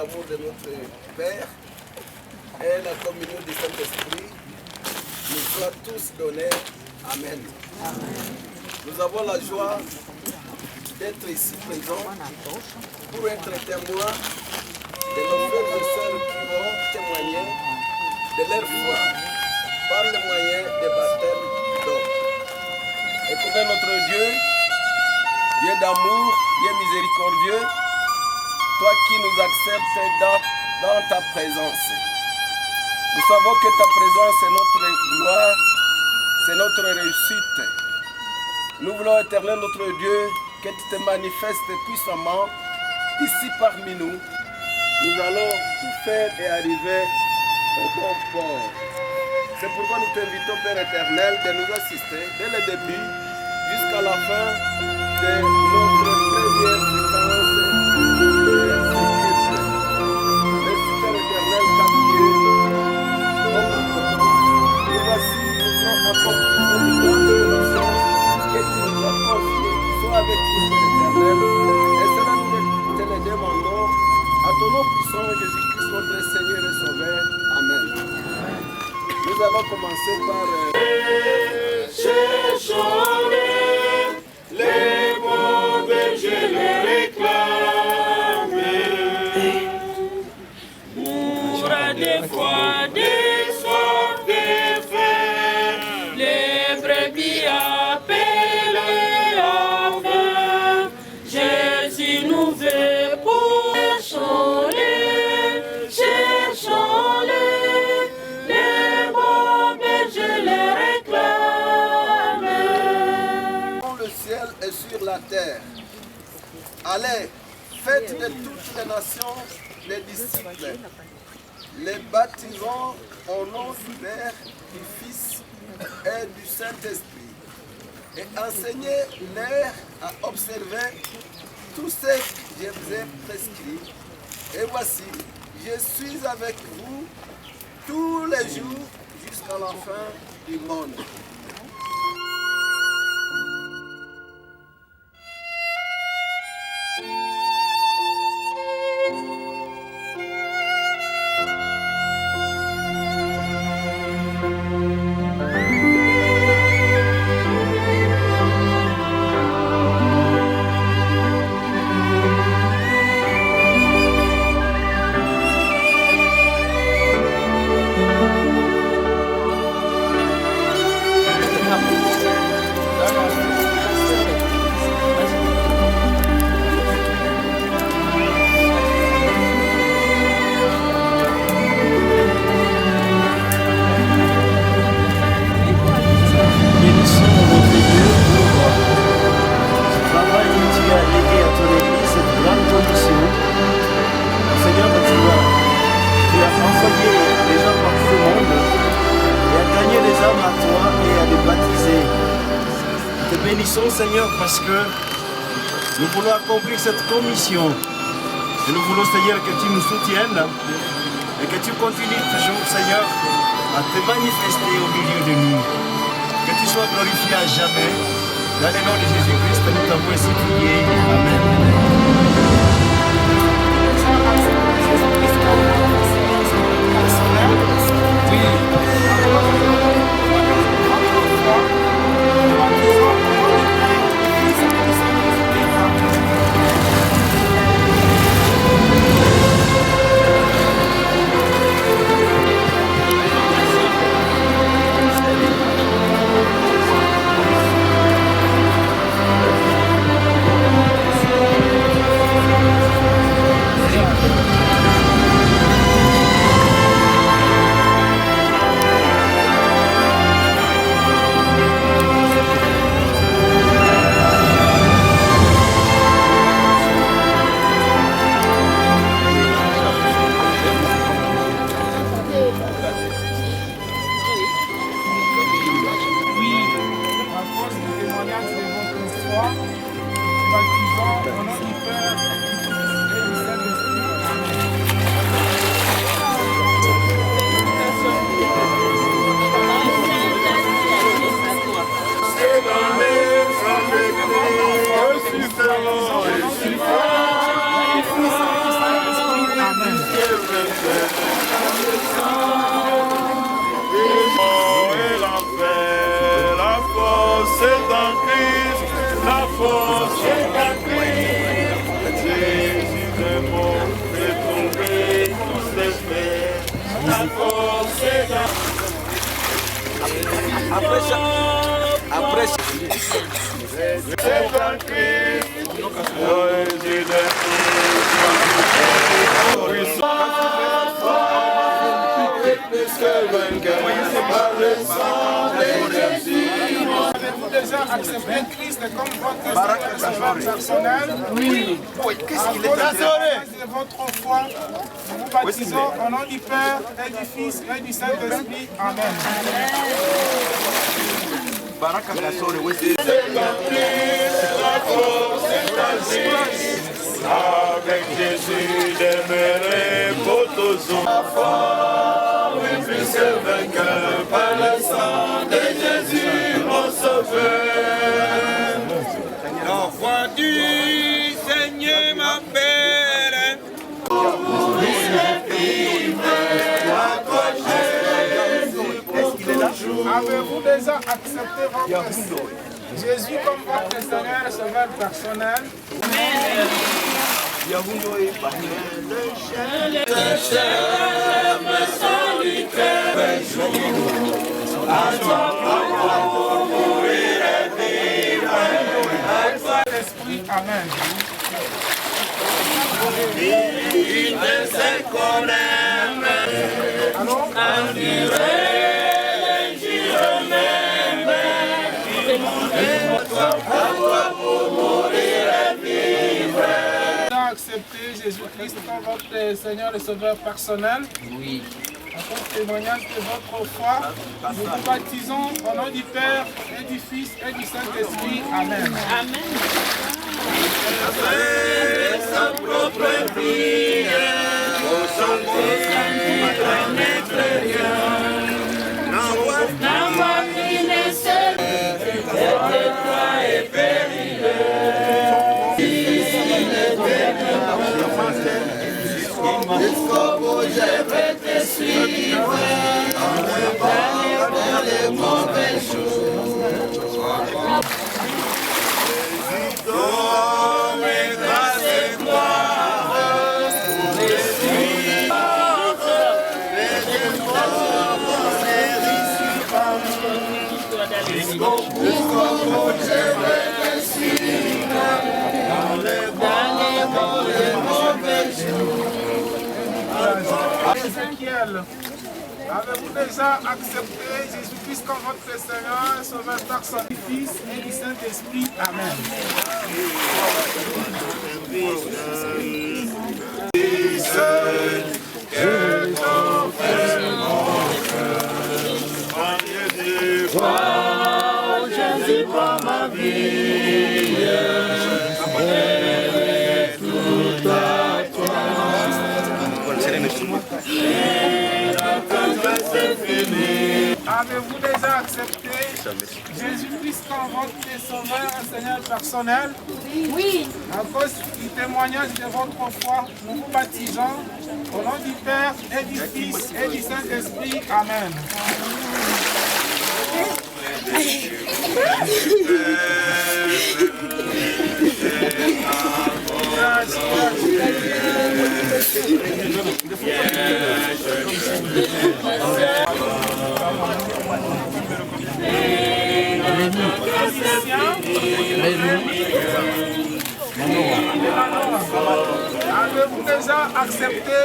l'amour de notre Père et la communion du Saint-Esprit nous soit tous donnés. Amen. Nous avons la joie d'être ici présents pour être témoins de nos frères et sœurs qui vont témoigner de leur foi par le moyen des baptêmes d'eau. Écoutez notre Dieu, Dieu d'amour, Dieu miséricordieux, toi qui nous acceptes dans ta présence. Nous savons que ta présence est notre gloire, c'est notre réussite. Nous voulons, Éternel notre Dieu, que tu te manifestes puissamment ici parmi nous. Nous allons tout faire et arriver au bon port. C'est pourquoi nous t'invitons, Père éternel, de nous assister dès le début jusqu'à la fin de notre première séquence de sécurité. Merci, Père éternel, car Dieu, nous voici, nous voulons apporter cette grande mission que tu nous as confiée. Sois avec nous, Père éternel, et cela nous te le demandons à ton nom puissant, Jésus-Christ, notre Seigneur et Sauveur. Amen. Nous allons commencer par... Cherchons-les, les bons bergers les réclament. Pour des fois, des soirs, des fers, les brebis appellent enfin. Jésus nous veut pour cherchons-les, cherchons-les. Et sur la terre. Allez, faites de toutes les nations les disciples, les baptisant au nom du Père, du Fils et du Saint-Esprit, et enseignez-leur à observer tout ce que je vous ai prescrit. Et voici, je suis avec vous tous les jours jusqu'à la fin du monde. Seigneur, parce que nous voulons accomplir cette commission. Et nous voulons, Seigneur, que tu nous soutiennes et que tu continues toujours, Seigneur, à te manifester au milieu de nous. Que tu sois glorifié à jamais. Dans le nom de Jésus-Christ, nous t'avons ainsi prié. Amen. Amen. force est en Christ. Jésus est mort, fait tomber tous les frères. La force est en Après c'est en Christ. Avez-vous déjà accepté Christ comme votre sauveur personnel? Oui. Qu'est-ce qu'il est de votre foi, nous vous baptisons au nom du Père et du Fils et du Saint-Esprit. Amen. Avec Jésus demeuré Potozo, fort et plus que vainqueur par le sang de Jésus mon sauveur. L'enfant du Seigneur m'appelle. Avez-vous déjà accepté votre Jésus comme votre Seigneur et Sauveur personnel? Esprit, amen. Il sait qu'on aime. Alors, accepter Jésus-Christ comme votre Seigneur et Sauveur personnel. Oui. En tant que témoignage de votre foi, nous vous baptisons au nom du Père et du Fils et du Saint-Esprit. Amen. Amen. Sa propre prière, au son de l'intérieur. N'envoie qu'il est seul, étroit et périlleux. Jusqu'au bout, je vais te suivre dans les mauvais jours. Don et grâce et gloire, je suis mort, les morts et jusqu'au bout, je vais te suivre dans les mauvais jours. Ézéchiel, avez-vous déjà accepté Jésus-Christ comme votre Seigneur et Sauveur personnel, du Fils et du Saint-Esprit? Amen. Que ton frère mon cœur, Jésus prend ma vie, et tout à toi. Avez-vous déjà accepté Jésus-Christ comme votre Sauveur et Seigneur personnel? Oui. À cause du témoignage de votre foi, nous vous baptisons au nom du Père et du Fils et du Saint-Esprit. Amen. Avez-vous déjà accepté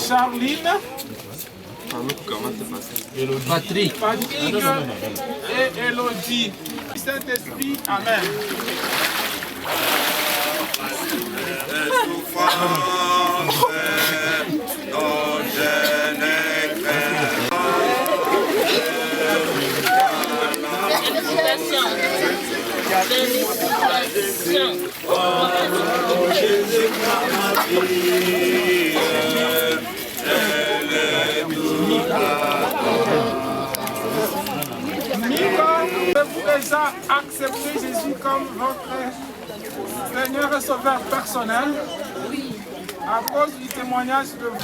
Charline, Patrick et Elodie. Saint-Esprit, amen. Félicitations. Avez-vous déjà accepté Jésus comme votre Seigneur et Sauveur personnel? Oui. À cause du témoignage de vous.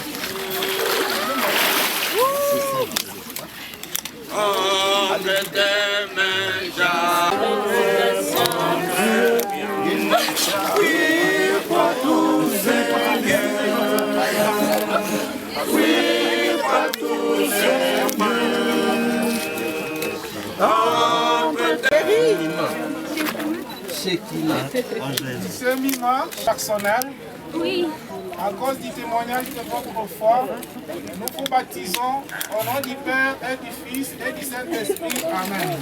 C'est Mima, personnel. Oui. À cause du témoignage de votre foi, nous vous baptisons au nom du Père et du Fils et du Saint-Esprit. Amen.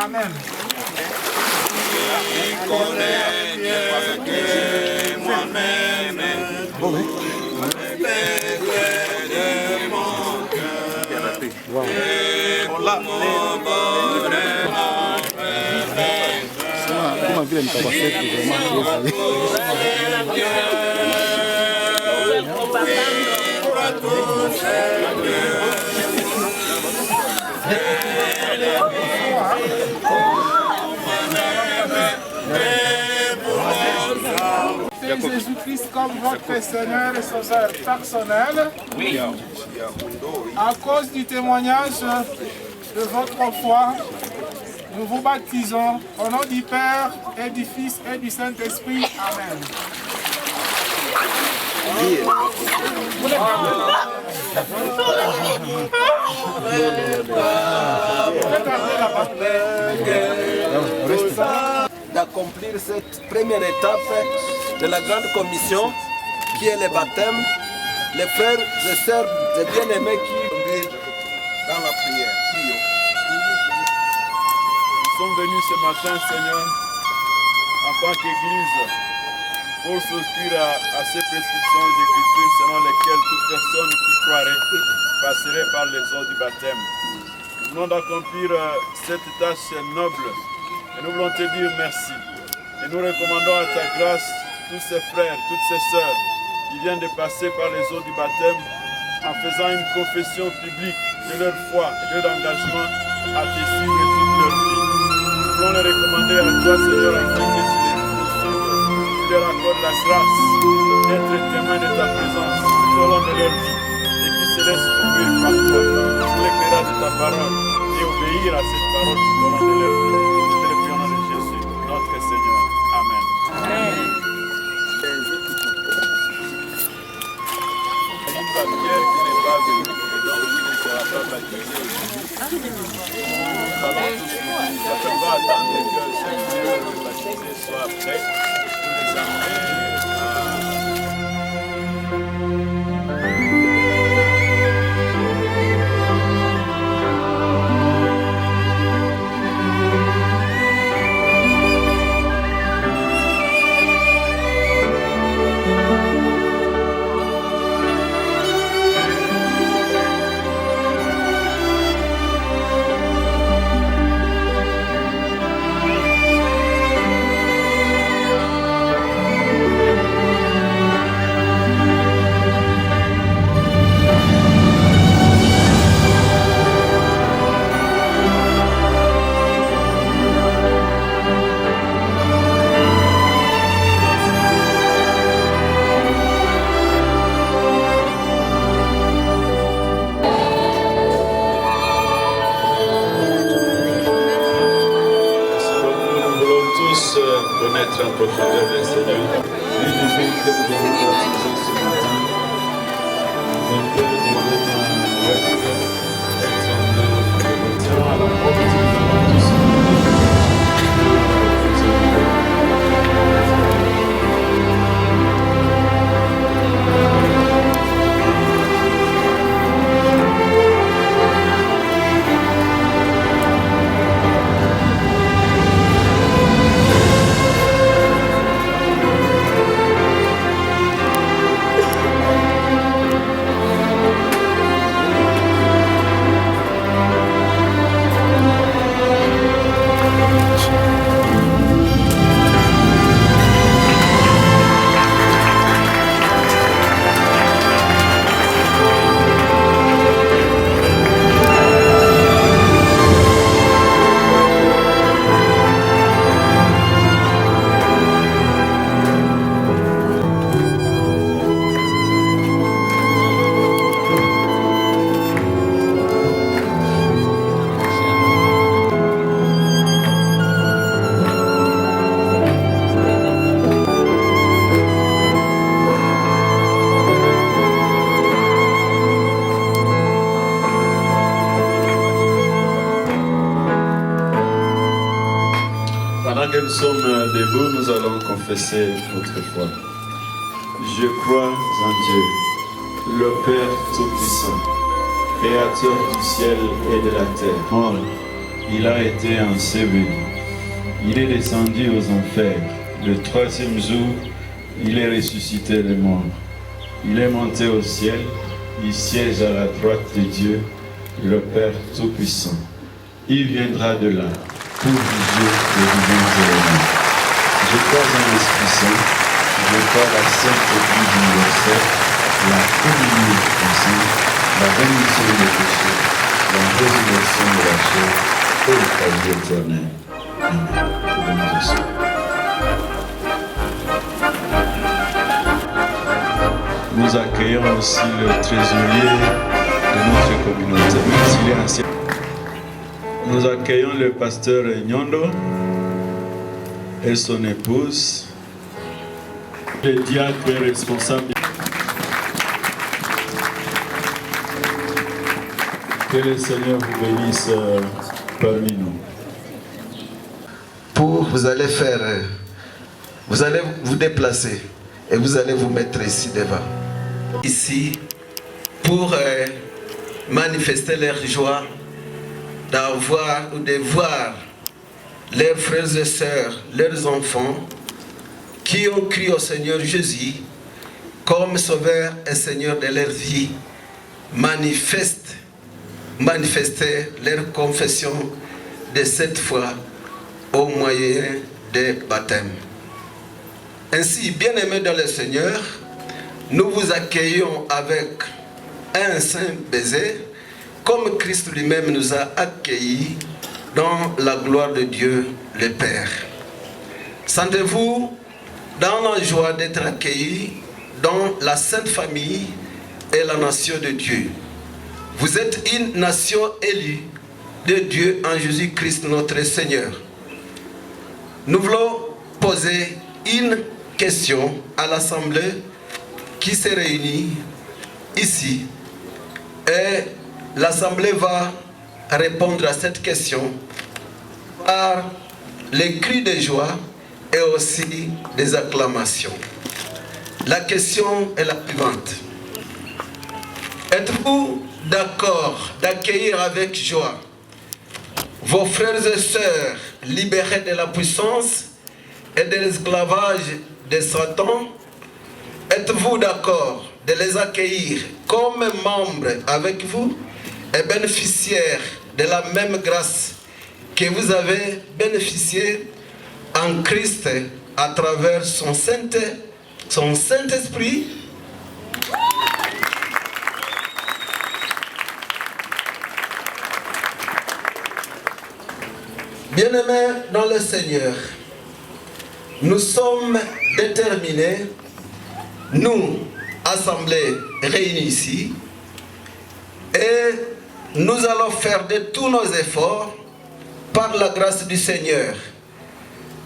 Amen. Kama vile mtakatifu Jésus-Christ comme votre Seigneur et Sauveur personnel. Oui. À cause du témoignage de votre foi, nous vous baptisons au nom du Père et du Fils et du Saint-Esprit. Amen. D'accomplir cette première étape de la grande commission qui est le baptême, les frères et sœurs des bien-aimés qui conduisent dans la prière. Nous sommes venus ce matin, Seigneur, en tant qu'Église, pour souscrire à ces prescriptions des Écritures selon lesquelles toute personne qui croirait passerait par les eaux du baptême. Nous venons d'accomplir cette tâche noble et nous voulons te dire merci. Et nous recommandons à ta grâce tous ces frères, toutes ces sœurs qui viennent de passer par les eaux du baptême en faisant une confession publique de leur foi et de leur engagement à te suivre toute leur vie. Nous voulons les recommander à toi, Seigneur, afin que tu les poursuives, tu leur accordes la grâce d'être témoins de ta présence tout au long de leur vie et qu'ils se laissent conduire par toi sous l'éclairage de ta parole et obéir à cette parole tout au long de leur vie. Nous te le prions au nom de Jésus, notre Seigneur. Amen. Amen. Pierre qui n'est pas venu et donc qui ne sera pas baptisé aujourd'hui. Nous allons tous nous certainement attendre que ce qui est baptisé soit prêt pour les amener connaître en profondeur le Seigneur. nous allons confesser notre foi. Je crois en Dieu, le Père Tout-Puissant, Créateur du ciel et de la terre. Mort, il a été enseveli. Il est descendu aux enfers. Le troisième jour, il est ressuscité des morts. Il est monté au ciel. Il siège à la droite de Dieu, le Père Tout-Puissant. Il viendra de là pour juger les vivants et les morts. Je crois en l'Esprit Saint. Je crois à la Sainte Église universelle, la communion du sang, la rémission des péchés, la résurrection de la chair et le paradis éternel. Amen. Nous accueillons aussi le trésorier de notre communauté, même s'il est ancien. Nous accueillons le pasteur Nyondo et son épouse, le diacre responsable. Que le Seigneur vous bénisse parmi nous. Vous allez vous allez vous déplacer et vous allez vous mettre ici devant. Ici, pour manifester leur joie d'avoir ou de voir leurs frères et sœurs, leurs enfants, qui ont cru au Seigneur Jésus comme Sauveur et Seigneur de leur vie, manifester leur confession de cette foi au moyen des baptêmes. Ainsi, bien-aimés dans le Seigneur, nous vous accueillons avec un saint baiser, comme Christ lui-même nous a accueillis dans la gloire de Dieu le Père. Sentez-vous dans la joie d'être accueillis dans la Sainte Famille et la nation de Dieu. Vous êtes une nation élue de Dieu en Jésus-Christ notre Seigneur. Nous voulons poser une question à l'Assemblée qui se réunit ici. Et l'Assemblée va répondre à cette question par les cris de joie et aussi des acclamations. La question est la suivante. Êtes-vous d'accord d'accueillir avec joie vos frères et sœurs libérés de la puissance et de l'esclavage de Satan? Êtes-vous d'accord de les accueillir comme membres avec vous et bénéficiaires de la même grâce que vous avez bénéficié en Christ à travers son Saint-Esprit? Bien-aimés dans le Seigneur, nous sommes déterminés, nous, assemblée réunis ici, et nous allons faire de tous nos efforts, par la grâce du Seigneur,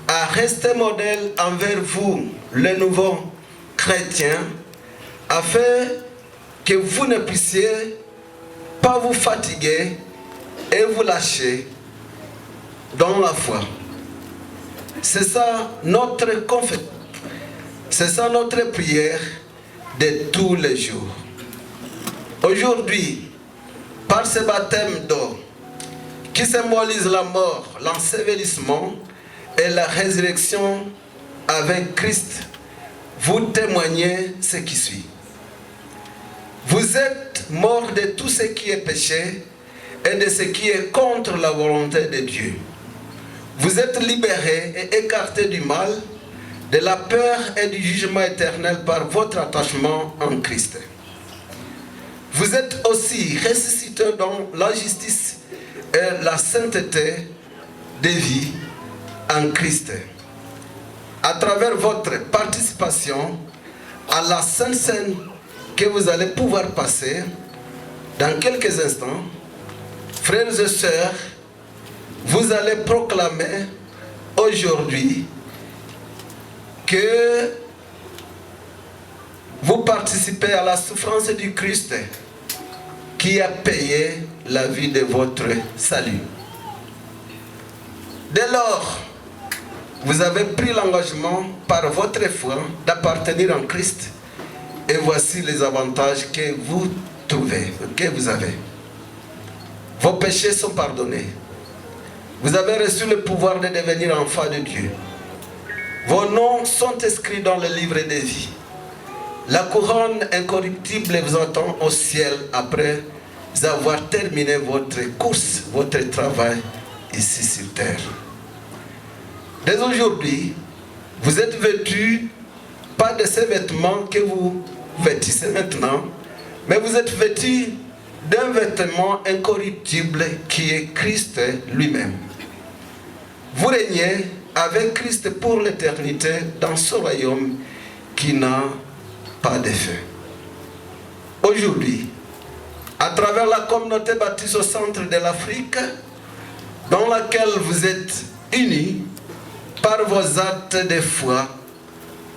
à rester modèle envers vous, les nouveaux chrétiens, afin que vous ne puissiez pas vous fatiguer et vous lâcher dans la foi. C'est ça notre confession, c'est ça notre prière de tous les jours. Aujourd'hui, par ce baptême d'eau qui symbolise la mort, l'ensevelissement et la résurrection avec Christ, vous témoignez ce qui suit. Vous êtes morts de tout ce qui est péché et de ce qui est contre la volonté de Dieu. Vous êtes libérés et écartés du mal, de la peur et du jugement éternel par votre attachement en Christ. Vous êtes aussi ressuscités dans la justice et la sainteté de vie en Christ. À travers votre participation à la Sainte Seine que vous allez pouvoir passer dans quelques instants, frères et sœurs, vous allez proclamer aujourd'hui que vous participez à la souffrance du Christ qui a payé la vie de votre salut. Dès lors, vous avez pris l'engagement par votre foi d'appartenir en Christ. Et voici les avantages que vous trouvez, que vous avez. Vos péchés sont pardonnés. Vous avez reçu le pouvoir de devenir enfant de Dieu. Vos noms sont inscrits dans le livre des vies. La couronne incorruptible vous attend au ciel après avoir terminé votre course, votre travail ici sur terre. Dès aujourd'hui, vous êtes vêtus, pas de ces vêtements que vous vêtissez maintenant, mais vous êtes vêtus d'un vêtement incorruptible qui est Christ lui-même. Vous régnez avec Christ pour l'éternité dans ce royaume qui n'a pas de fin. Aujourd'hui, à travers la communauté baptiste au centre de l'Afrique, dans laquelle vous êtes unis par vos actes de foi,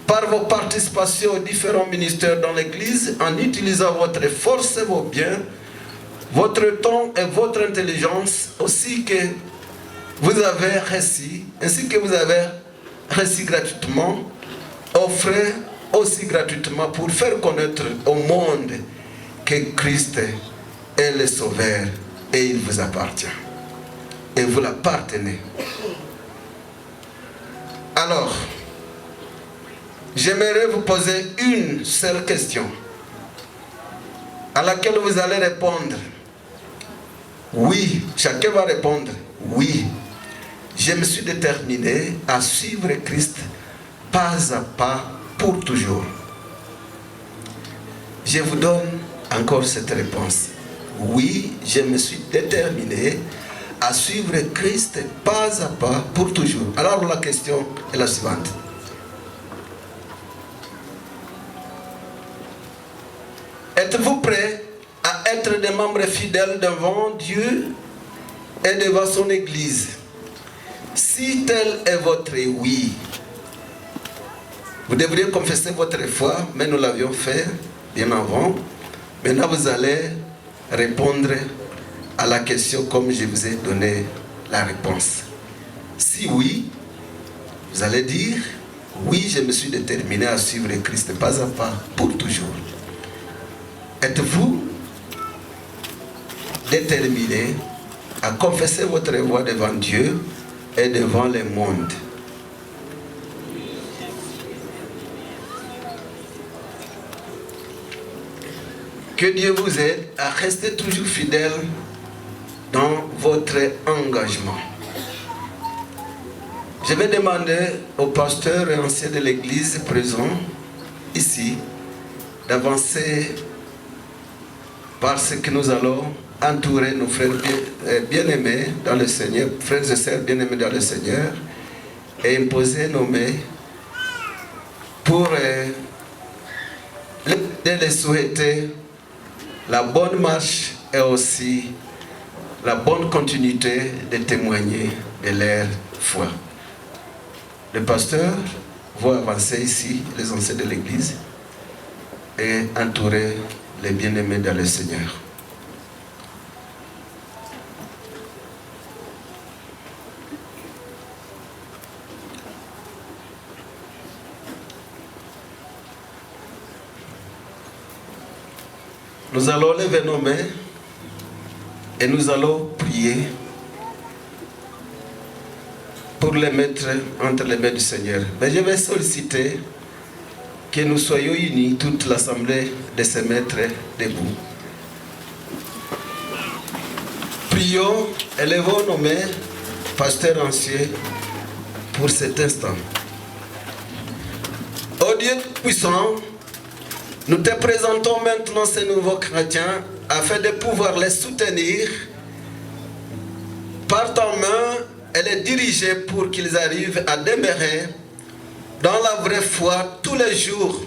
par vos participations aux différents ministères dans l'Église, en utilisant votre force et vos biens, votre temps et votre intelligence, ainsi que vous avez reçu gratuitement, offrez aussi gratuitement pour faire connaître au monde que Christ est le Sauveur et il vous appartient. Et vous l'appartenez. Alors, j'aimerais vous poser une seule question à laquelle vous allez répondre. Oui, chacun va répondre. Oui, je me suis déterminé à suivre Christ pas à pas pour toujours. Je vous donne encore cette réponse. Oui, je me suis déterminé à suivre Christ pas à pas pour toujours. Alors la question est la suivante. Êtes-vous prêts à être des membres fidèles devant Dieu et devant son Église? Si tel est votre oui, vous devriez confesser votre foi, mais nous l'avions fait bien avant. Maintenant, vous allez répondre à la question comme je vous ai donné la réponse. Si oui, vous allez dire, oui, je me suis déterminé à suivre Christ pas à pas, pour toujours. Êtes-vous déterminé à confesser votre foi devant Dieu et devant le monde? Que Dieu vous aide à rester toujours fidèle dans votre engagement. Je vais demander au pasteur et ancien de l'église présent ici d'avancer parce que nous allons entourer nos frères bien-aimés dans le Seigneur, frères et sœurs bien-aimés dans le Seigneur, et imposer nos mains pour les souhaiter la bonne marche et aussi la bonne continuité de témoigner de leur foi. Le pasteur va avancer ici, les anciens de l'église, et entourer les bien-aimés dans le Seigneur. Nous allons lever nos mains et nous allons prier pour les mettre entre les mains du Seigneur. Mais je vais solliciter que nous soyons unis, toute l'assemblée, de se mettre debout. Prions, élevons nos mains, pasteur ancien, pour cet instant. Ô Dieu puissant, nous te présentons maintenant ces nouveaux chrétiens afin de pouvoir les soutenir par ta main et les diriger pour qu'ils arrivent à demeurer dans la vraie foi tous les jours,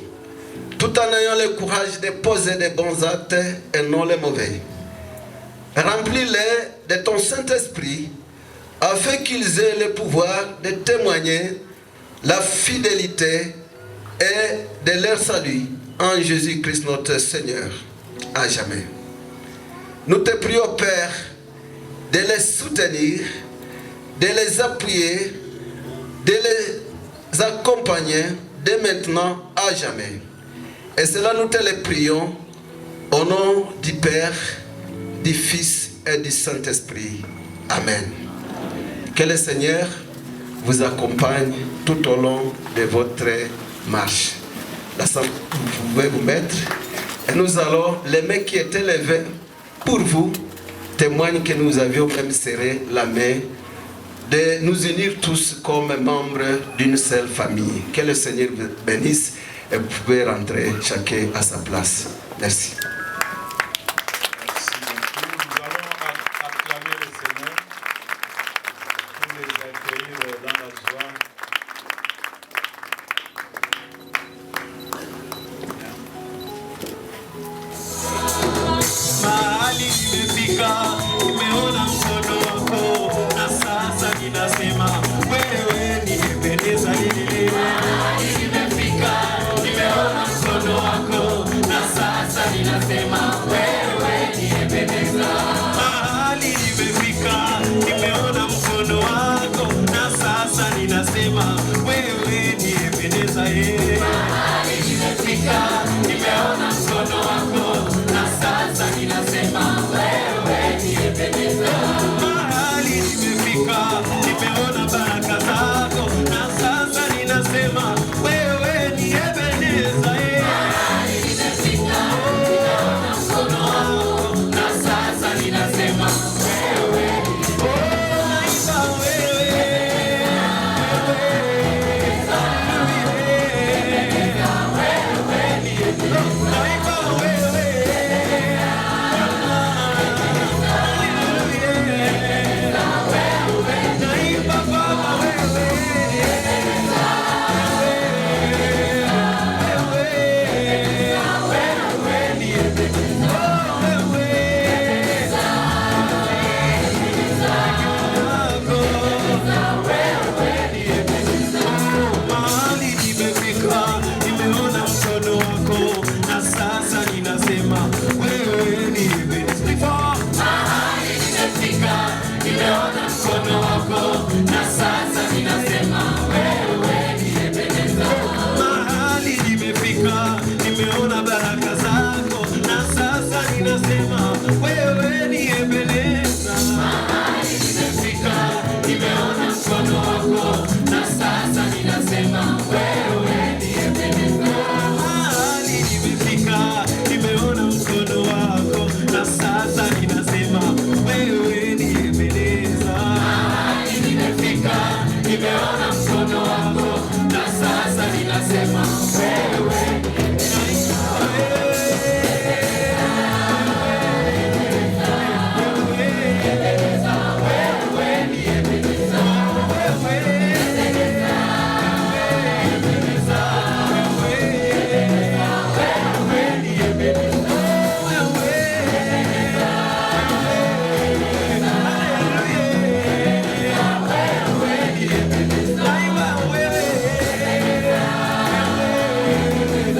tout en ayant le courage de poser des bons actes et non les mauvais. Remplis-les de ton Saint-Esprit afin qu'ils aient le pouvoir de témoigner la fidélité et de leur salut en Jésus-Christ notre Seigneur, à jamais. Nous te prions, Père, de les soutenir, de les appuyer de les accompagner dès maintenant à jamais. Et cela nous te le prions au nom du Père, du Fils et du Saint-Esprit. Amen. Que le Seigneur vous accompagne tout au long de votre marche. La salle, vous pouvez vous mettre. Et nous allons, les mains qui étaient levées pour vous, témoignent que nous avions même serré la main de nous unir tous comme membres d'une seule famille. Que le Seigneur vous bénisse et vous pouvez rentrer chacun à sa place. Merci. Nous allons acclamer le Seigneur pour les accueillir dans la joie. Mahali nimefika, nimeona mkono wako, na sasa ninasema wewe nimependeza lile. Mahali nimefika, nimeona mkono wako, na sasa ninasema wewe nimependeza. Mahali nimefika, nimeona mkono wako, na sasa ninasema wewe nimependeza. Mahali nimefika, nimeona mkono wako, na sasa ninasema wewe nimependeza. Mahali nimefika, nimeona baraka zako, na sasa ninasema wewe nimependeza. Mahali nimefika, nimeona mkono wako, na sasa ninasema wewe naimba wewe. Mahali nimefika, nimeona mkono wako, na sasa ninasema wewe nimependeza. Mahali nimefika, nimeona mkono wako, na sasa ninasema wewe nimependeza. Mahali nimefika, nimeona baraka zako, na sasa ninasema wewe nimependeza. Mahali nimefika, nimeona mkono wako, na sasa ninasema wewe nimependeza. Mahali nimefika, nimeona mkono wako, na sasa ninasema wewe nimependeza. Mahali nimefika, nimeona mkono wako, na sasa ninasema wewe wewe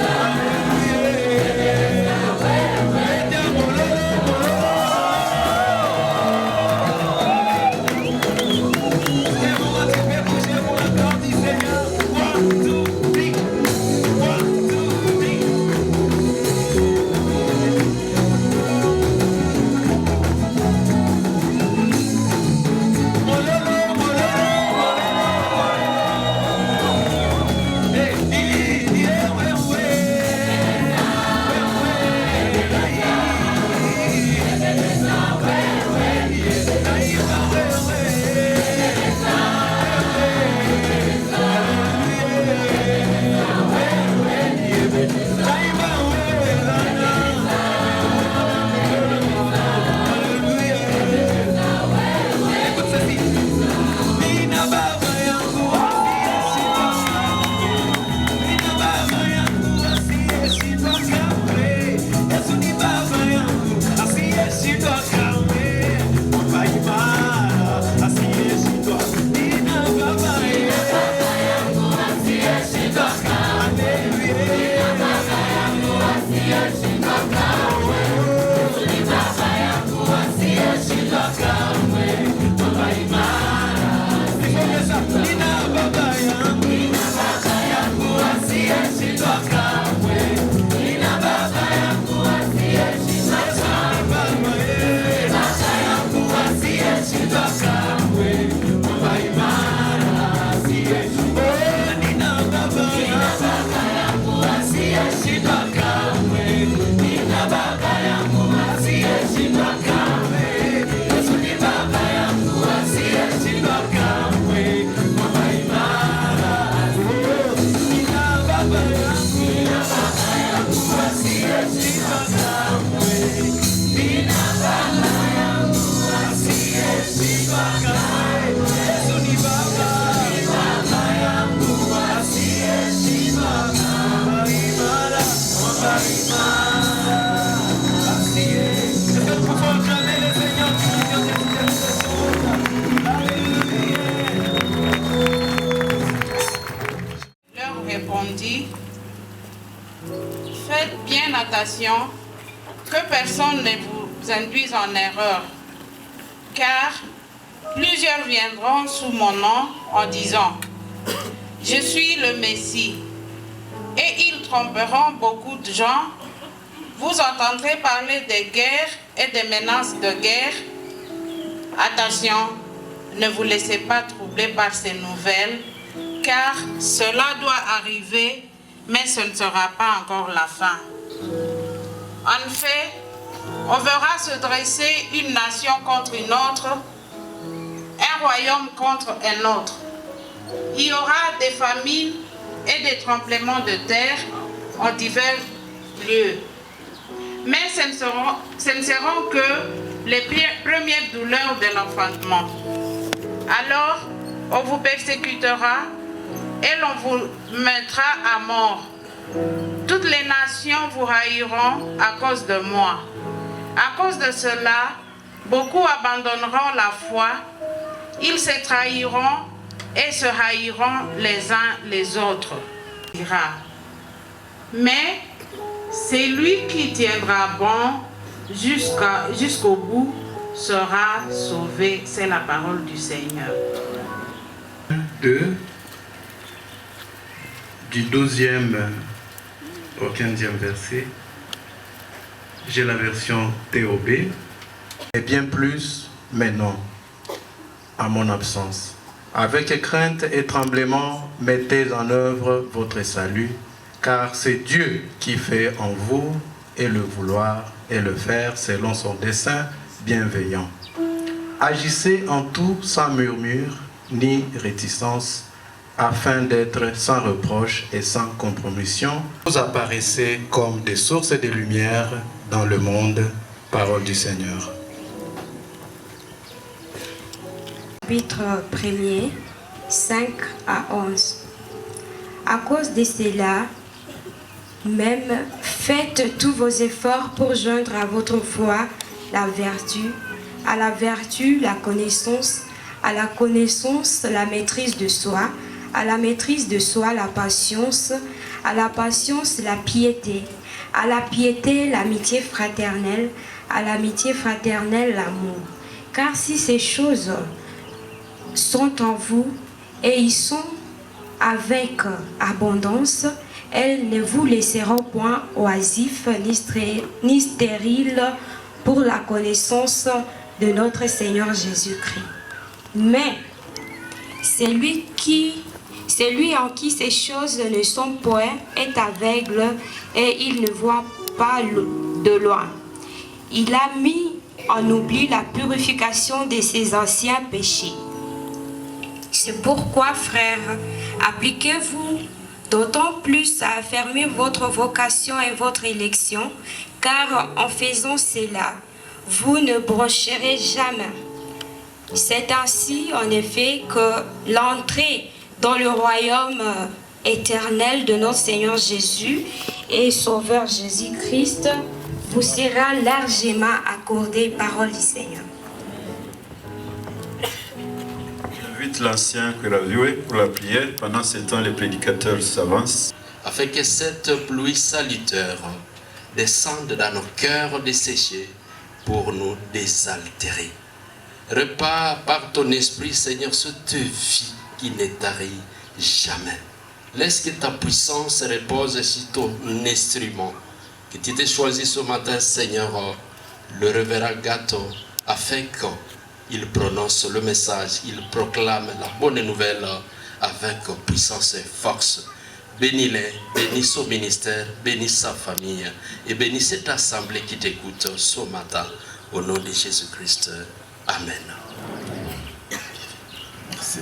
Leur répondit, faites bien attention que personne ne vous induise en erreur, car plusieurs viendront sous mon nom en disant, je suis le Messie, et ils tromperont beaucoup de gens. Vous entendrez parler de guerre et de menaces de guerre. Attention, ne vous laissez pas troubler par ces nouvelles, car cela doit arriver, mais ce ne sera pas encore la fin. En fait, on verra se dresser une nation contre une autre, un royaume contre un autre. Il y aura des famines et des tremblements de terre en divers lieux. Mais ce ne seront que les premières douleurs de l'enfantement. Alors, on vous persécutera et l'on vous mettra à mort. Toutes les nations vous haïront à cause de moi. À cause de cela, beaucoup abandonneront la foi, ils se trahiront et se haïront les uns les autres. Mais c'est lui qui tiendra bon jusqu'au bout sera sauvé. C'est la parole du Seigneur. 2, du 12e au 15e verset. J'ai la version TOB. Et bien plus maintenant, à mon absence. Avec crainte et tremblement, mettez en œuvre votre salut, car c'est Dieu qui fait en vous et le vouloir et le faire selon son dessein bienveillant. Agissez en tout sans murmure ni réticence, afin d'être sans reproche et sans compromission. Vous apparaissez comme des sources de lumière dans le monde. Parole du Seigneur. Chapitre 1er, 5 à 11. À cause de cela, même faites tous vos efforts pour joindre à votre foi la vertu, à la vertu la connaissance, à la connaissance la maîtrise de soi, à la maîtrise de soi la patience, à la patience la piété, à la piété l'amitié fraternelle, à l'amitié fraternelle l'amour. Car si ces choses sont en vous et ils sont avec abondance, elles ne vous laisseront point oisifs ni stériles pour la connaissance de notre Seigneur Jésus-Christ. Mais celui en qui ces choses ne sont point est aveugle et il ne voit pas de loin. Il a mis en oubli la purification de ses anciens péchés. C'est pourquoi, frères, appliquez-vous d'autant plus à affermir votre vocation et votre élection, car en faisant cela, vous ne broncherez jamais. C'est ainsi, en effet, que l'entrée dans le royaume éternel de notre Seigneur Jésus et Sauveur Jésus-Christ vous sera largement accordée. Parole du Seigneur. J'invite l'ancien que l'a joué pour la prière. Pendant ce temps, les prédicateurs s'avancent. Afin que cette pluie salutaire descende dans nos cœurs desséchés pour nous désaltérer. Repars par ton esprit, Seigneur, cette vie qui ne tarit jamais. Laisse que ta puissance repose sur ton instrument. Que tu t'aies choisi ce matin, Seigneur, le révérend Gato, afin qu'il prononce le message, il proclame la bonne nouvelle avec puissance et force. Bénis-les, bénis son ministère, bénis sa famille et bénis cette assemblée qui t'écoute ce matin. Au nom de Jésus-Christ. Amen. Merci.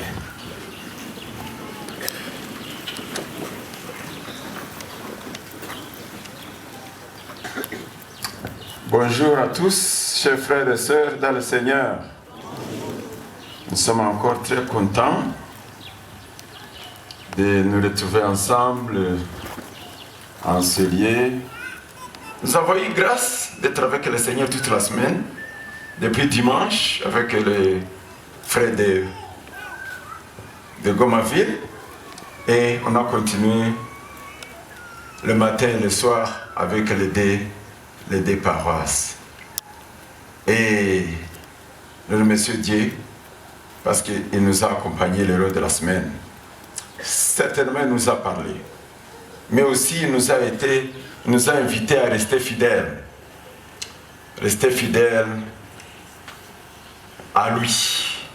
Bonjour à tous, chers frères et sœurs dans le Seigneur. Nous sommes encore très contents de nous retrouver ensemble en ce lieu. Nous avons eu grâce d'être avec le Seigneur toute la semaine, depuis dimanche avec les frères de Gomaville, et on a continué le matin et le soir avec les deux paroisses. Et nous remercions Dieu parce qu'il nous a accompagnés le long de la semaine. Certainement, il nous a parlé, mais aussi il nous a invités à rester fidèles. Rester fidèles à lui.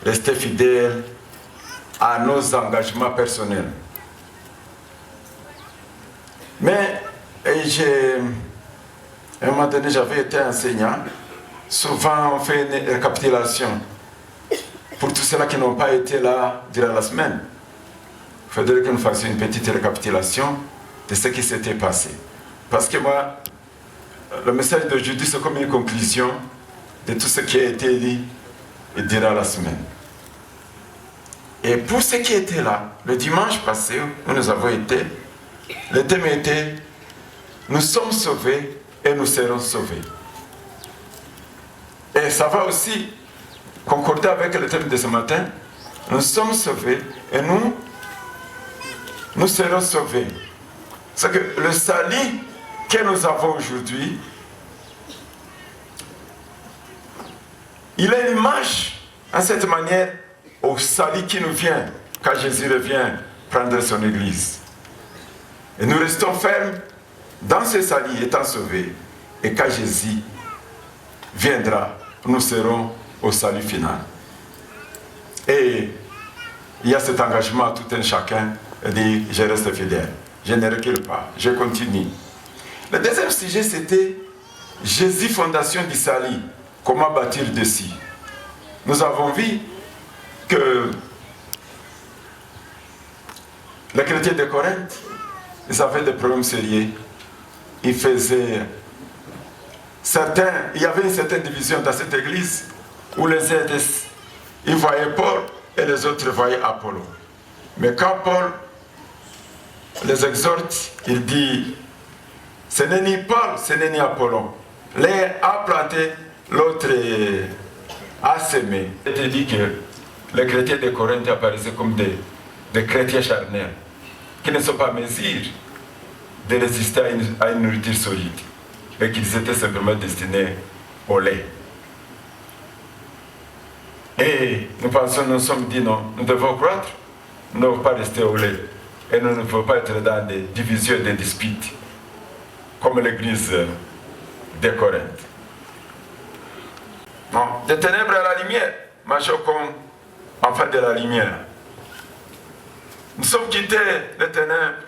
Rester fidèles à nos engagements personnels. Mais à un moment donné, j'avais été enseignant. Souvent, on fait une récapitulation. Pour tous ceux-là qui n'ont pas été là durant la semaine, il faudrait que nous fassions une petite récapitulation de ce qui s'était passé. Parce que moi, le message d'aujourd'hui, c'est comme une conclusion de tout ce qui a été dit durant la semaine. Et pour ceux qui étaient là, le dimanche passé, où nous avons été, le thème était « Nous sommes sauvés et nous serons sauvés ». Et ça va aussi concorder avec le thème de ce matin. Nous sommes sauvés et nous serons sauvés. C'est que le salut que nous avons aujourd'hui, il est l'image, en cette manière, au salut qui nous vient quand Jésus revient prendre son Église. Et nous restons fermes dans ce salut étant sauvés. Et quand Jésus viendra, nous serons au salut final. Et il y a cet engagement à tout un chacun de dire je reste fidèle, je ne recule pas, je continue. Le deuxième sujet c'était Jésus, fondation du salut, comment bâtir dessus. Nous avons vu que les chrétiens de Corinthe, ils avaient des problèmes sérieux. Ils faisaient il y avait une certaine division dans cette église où les uns ils voyaient Paul et les autres voyaient Apollo. Mais quand Paul les exhorte, il dit ce n'est ni Paul, ce n'est ni Apollon. L'un a planté, l'autre a semé. Il dit que les chrétiens de Corinthe apparaissaient comme des chrétiens charnels qui ne sont pas en mesure de résister à une nourriture solide et qu'ils étaient simplement destinés au lait. Et nous pensons, nous sommes dit non, nous devons croître, nous ne devons pas rester au lait et nous ne devons pas être dans des divisions et des disputes comme l'église de Corinthe. Non, des ténèbres à la lumière, marchons comme enfants de la lumière. Nous sommes quittés des ténèbres.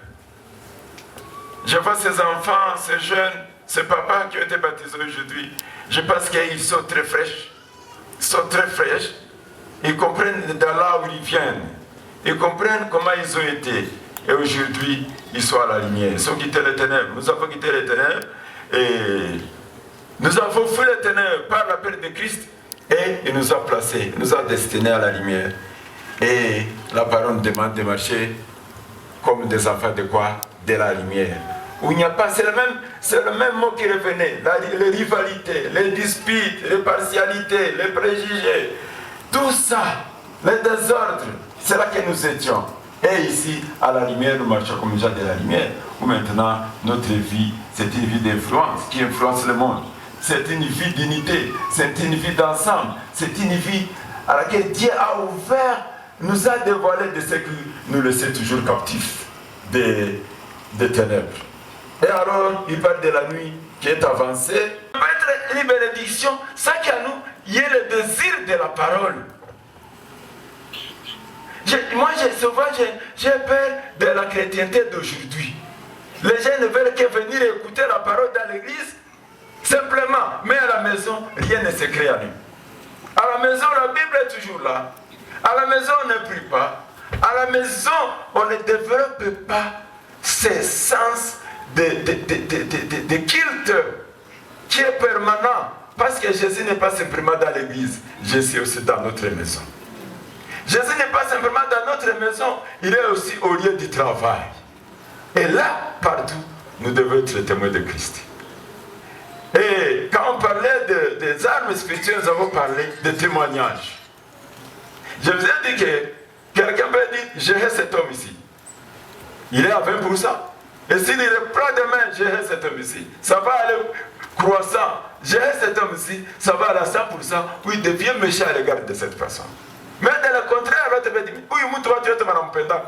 Je vois ces enfants, ces jeunes, ces papas qui ont été baptisés aujourd'hui. Je pense qu'ils sont très fraîches. Ils sont très fraîches. Ils comprennent de là où ils viennent. Ils comprennent comment ils ont été. Et aujourd'hui, ils sont à la lumière. Ils ont quitté les ténèbres. Nous avons quitté les ténèbres. Et nous avons fui les ténèbres par l'appel de Christ. Et il nous a placés, il nous a destinés à la lumière. Et la parole demande de marcher comme des enfants de quoi? De la lumière. Où il n'y a pas, c'est le même mot qui revenait. Les rivalités, les disputes, les partialités, les préjugés. Tout ça, les désordres, c'est là que nous étions. Et ici, à la lumière, nous marchons comme les gens de la lumière. Où maintenant, notre vie, c'est une vie d'influence qui influence le monde. C'est une vie d'unité, c'est une vie d'ensemble, c'est une vie à laquelle Dieu a ouvert, nous a dévoilé de ce qui nous laissait toujours captifs des ténèbres. Et alors, il parle de la nuit qui est avancée. Ça peut être une bénédiction, ça qu'à nous, il y a le désir de la parole. Moi, souvent, j'ai peur de la chrétienté d'aujourd'hui. Les gens ne veulent que venir écouter la parole dans l'église, simplement, mais à la maison, rien ne s'écrit à nous. À la maison, la Bible est toujours là. À la maison, on ne prie pas. À la maison, on ne développe pas ces sens de culte. qui est permanent. Parce que Jésus n'est pas simplement dans l'église, Jésus est aussi dans notre maison. Jésus n'est pas simplement dans notre maison, il est aussi au lieu du travail. Et là, partout, nous devons être témoins de Christ. Et quand on parlait des armes spirituelles, nous avons parlé de témoignages. Je vous ai dit que quelqu'un peut dire, j'ai cet homme ici. Il est à 20%. Et s'il reprend demain, j'ai cet homme ici. Ça va aller croissant. J'ai cet homme ici, ça va aller à 100%, où il devient méchant à l'égard de cette personne. Mais dans le contraire, l'autre va dire, oui, moi, tu es mon pendant.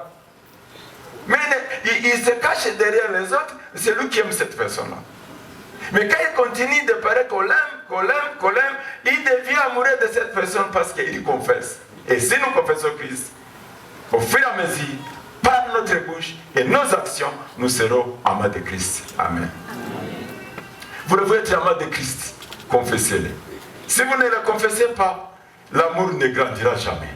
Mais il se cache derrière les autres, c'est lui qui aime cette personne-là. Mais quand il continue de parler qu'on l'aime, il devient amoureux de cette personne parce qu'il confesse. Et si nous confessons Christ, au fur et à mesure, par notre bouche et nos actions, nous serons amants de Christ. Amen. Vous devez être amants de Christ, confessez-le. Si vous ne le confessez pas, l'amour ne grandira jamais.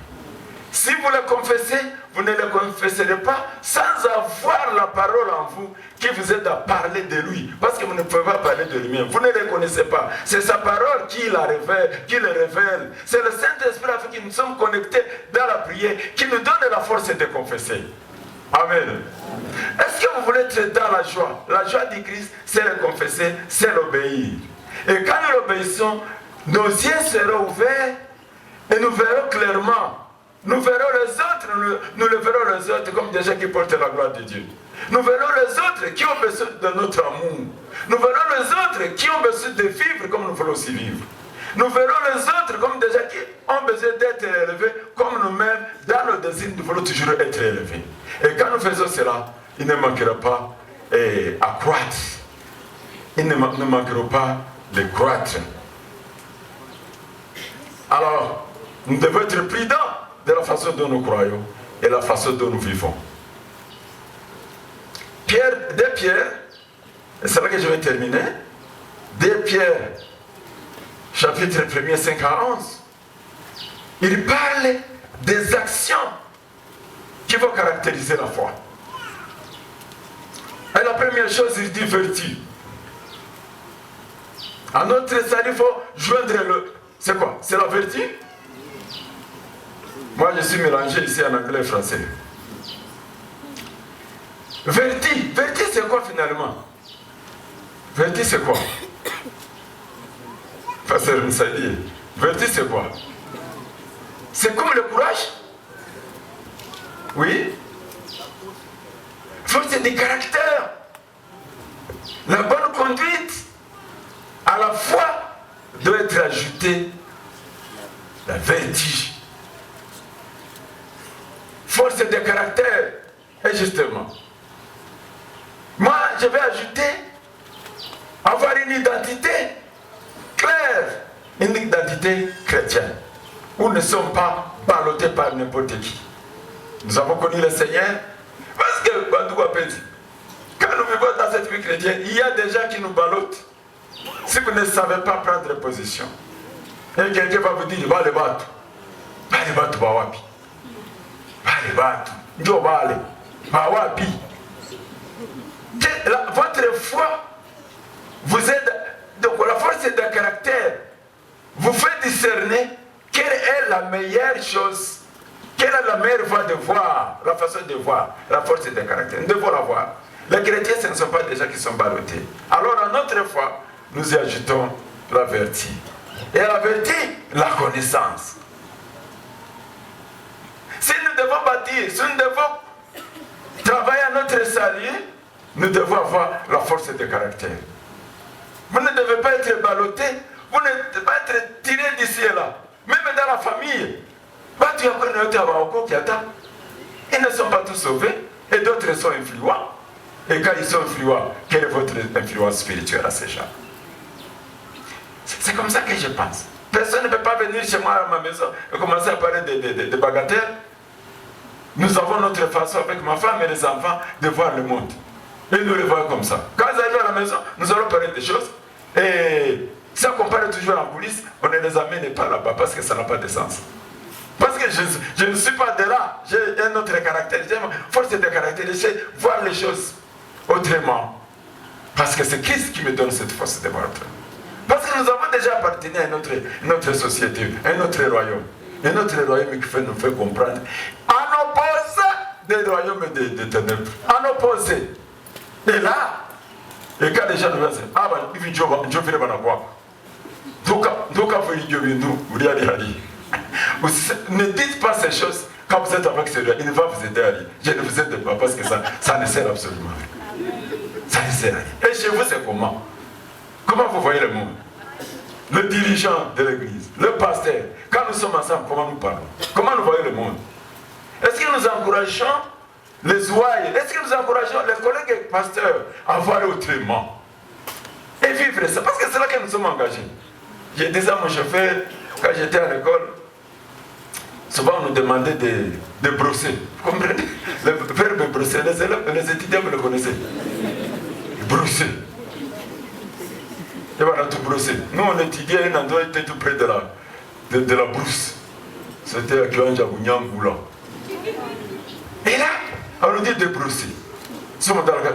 Si vous le confessez, vous ne le confesserez pas sans avoir la parole en vous qui vous aide à parler de lui. Parce que vous ne pouvez pas parler de lui-même. Vous ne le connaissez pas. C'est sa parole qui le révèle. C'est le Saint-Esprit avec qui nous sommes connectés dans la prière qui nous donne la force de confesser. Amen. Est-ce que vous voulez être dans la joie? La joie du Christ, c'est le confesser, c'est l'obéir. Et quand nous l'obéissons, nos yeux seront ouverts et nous verrons clairement. Nous verrons les autres, nous le verrons les autres comme des gens qui portent la gloire de Dieu. Nous verrons les autres qui ont besoin de notre amour. Nous verrons les autres qui ont besoin de vivre comme nous voulons aussi vivre. Nous verrons les autres comme des gens qui ont besoin d'être élevés comme nous-mêmes. Dans nos désirs, nous voulons toujours être élevés. Et quand nous faisons cela, il ne manquera pas à croître. Il ne manquera pas de croître. Alors, nous devons être prudents de la façon dont nous croyons et la façon dont nous vivons. De Pierre, et c'est là que je vais terminer, de Pierre, chapitre 1er, 5 à 11, il parle des actions qui vont caractériser la foi. Et la première chose, il dit vertu. À notre salut, il faut joindre le... C'est quoi? C'est la vertu? Moi, je suis mélangé ici en anglais et français. Vertu. Vertu, c'est quoi finalement? Vertu, c'est quoi? Pasteur Moussadi, vertu, c'est quoi? C'est comme le courage? Oui? Force du caractère. La bonne conduite. À la foi doit être ajoutée la vertu. Force de caractère. Et justement, moi je vais ajouter avoir une identité claire, une identité chrétienne, où nous ne sommes pas ballottés par n'importe qui. Nous avons connu le Seigneur, parce que quand nous vivons dans cette vie chrétienne, il y a des gens qui nous ballottent. Si vous ne savez pas prendre position, et quelqu'un va vous dire, va le battre, va wapi. Votre foi vous aide, donc la force de caractère vous fait discerner quelle est la meilleure chose, quelle est la meilleure voie de voir, la façon de voir, la force de caractère. Nous devons la voir. Les chrétiens, ce ne sont pas des gens qui sont ballottés. Alors, à notre foi, nous y ajoutons la vertu. Et à la vertu, la connaissance. Si nous devons bâtir, si nous devons travailler à notre salut, nous devons avoir la force de caractère. Vous ne devez pas être ballotté, vous ne devez pas être tiré d'ici et là. Même dans la famille, ils ne sont pas tous sauvés et d'autres sont influents. Et quand ils sont influents, quelle est votre influence spirituelle à ces gens? C'est comme ça que je pense. Personne ne peut pas venir chez moi à ma maison et commencer à parler de bagatelles. Nous avons notre façon avec ma femme et les enfants de voir le monde. Et nous le voyons comme ça. Quand ils arrivent à la maison, nous allons parler des choses. Et ça qu'on parle toujours en coulisses, on ne les amène pas là-bas parce que ça n'a pas de sens. Parce que je ne suis pas de là. J'ai un autre caractère. J'ai une force de caractère. Je sais voir les choses autrement. Parce que c'est Christ qui me donne cette force de voir autrement. que nous avons déjà appartenu à notre société, à notre royaume. Et notre royaume qui nous fait comprendre. En opposé des royaumes des ténèbres. En opposé. Et là, et quand les gens nous disent, ah ben, il faut que je fasse quoi. Donc, ne dites pas ces choses quand vous êtes avec celui-là. Il ne va vous aider à lire. Je ne vous aide pas parce que ça ne sert absolument rien. Ça ne sert à rien. Et chez vous, c'est comment? Comment vous voyez le monde? Le dirigeant de l'église, le pasteur, quand nous sommes ensemble, comment nous parlons? Comment nous voyons le monde? Est-ce que nous encourageons les ouailles? Est-ce que nous encourageons les collègues pasteurs à voir autrement? Et vivre ça, parce que c'est là que nous sommes engagés. J'ai dit à mon chauffeur, quand j'étais à l'école, souvent on nous demandait de brosser. Vous comprenez? Le verbe brosser, les étudiants vous le connaissez. Brosser. Et voilà, tout brosser. Nous on étudiait un endroit qui était tout près de la brousse. C'était à Kiwanja-Bounyangoula. Et là, on nous dit de brosser.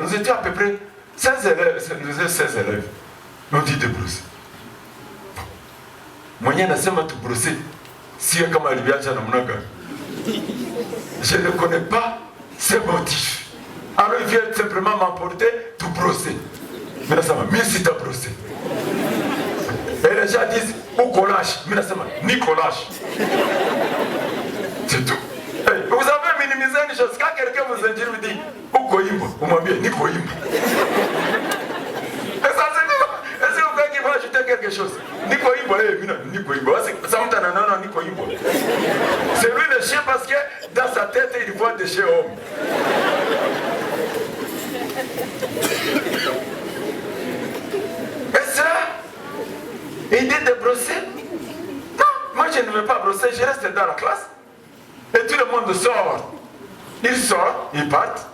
Nous étions à peu près 16 élèves, nous étions 16 élèves. On dit de brosser. Moyen nasema tout brosser. Si comme Alibiacha Namunaka. Je ne connais pas ses motifs. Alors il vient simplement m'emporter tout brosser. Mais ça va, si tu as brossé. Et les gens disent, où collage? Mais ça va, ni collage. C'est tout. Hey, vous avez minimisé une chose. Quand quelqu'un vous dit, vous dit, où koimbo? Vous m'avez dit, ni koimbo. Et ça c'est tout. Est-ce que vous croyez qu'il va ajouter quelque chose? Ni koimbo, ni koimbo. Ça me donne non, ni koimbo. C'est lui le chien parce que dans sa tête, il voit des chiens hommes. Et ça, il dit de brosser. Non, moi je ne veux pas brosser, je reste dans la classe. Et tout le monde sort. Ils sortent, ils partent.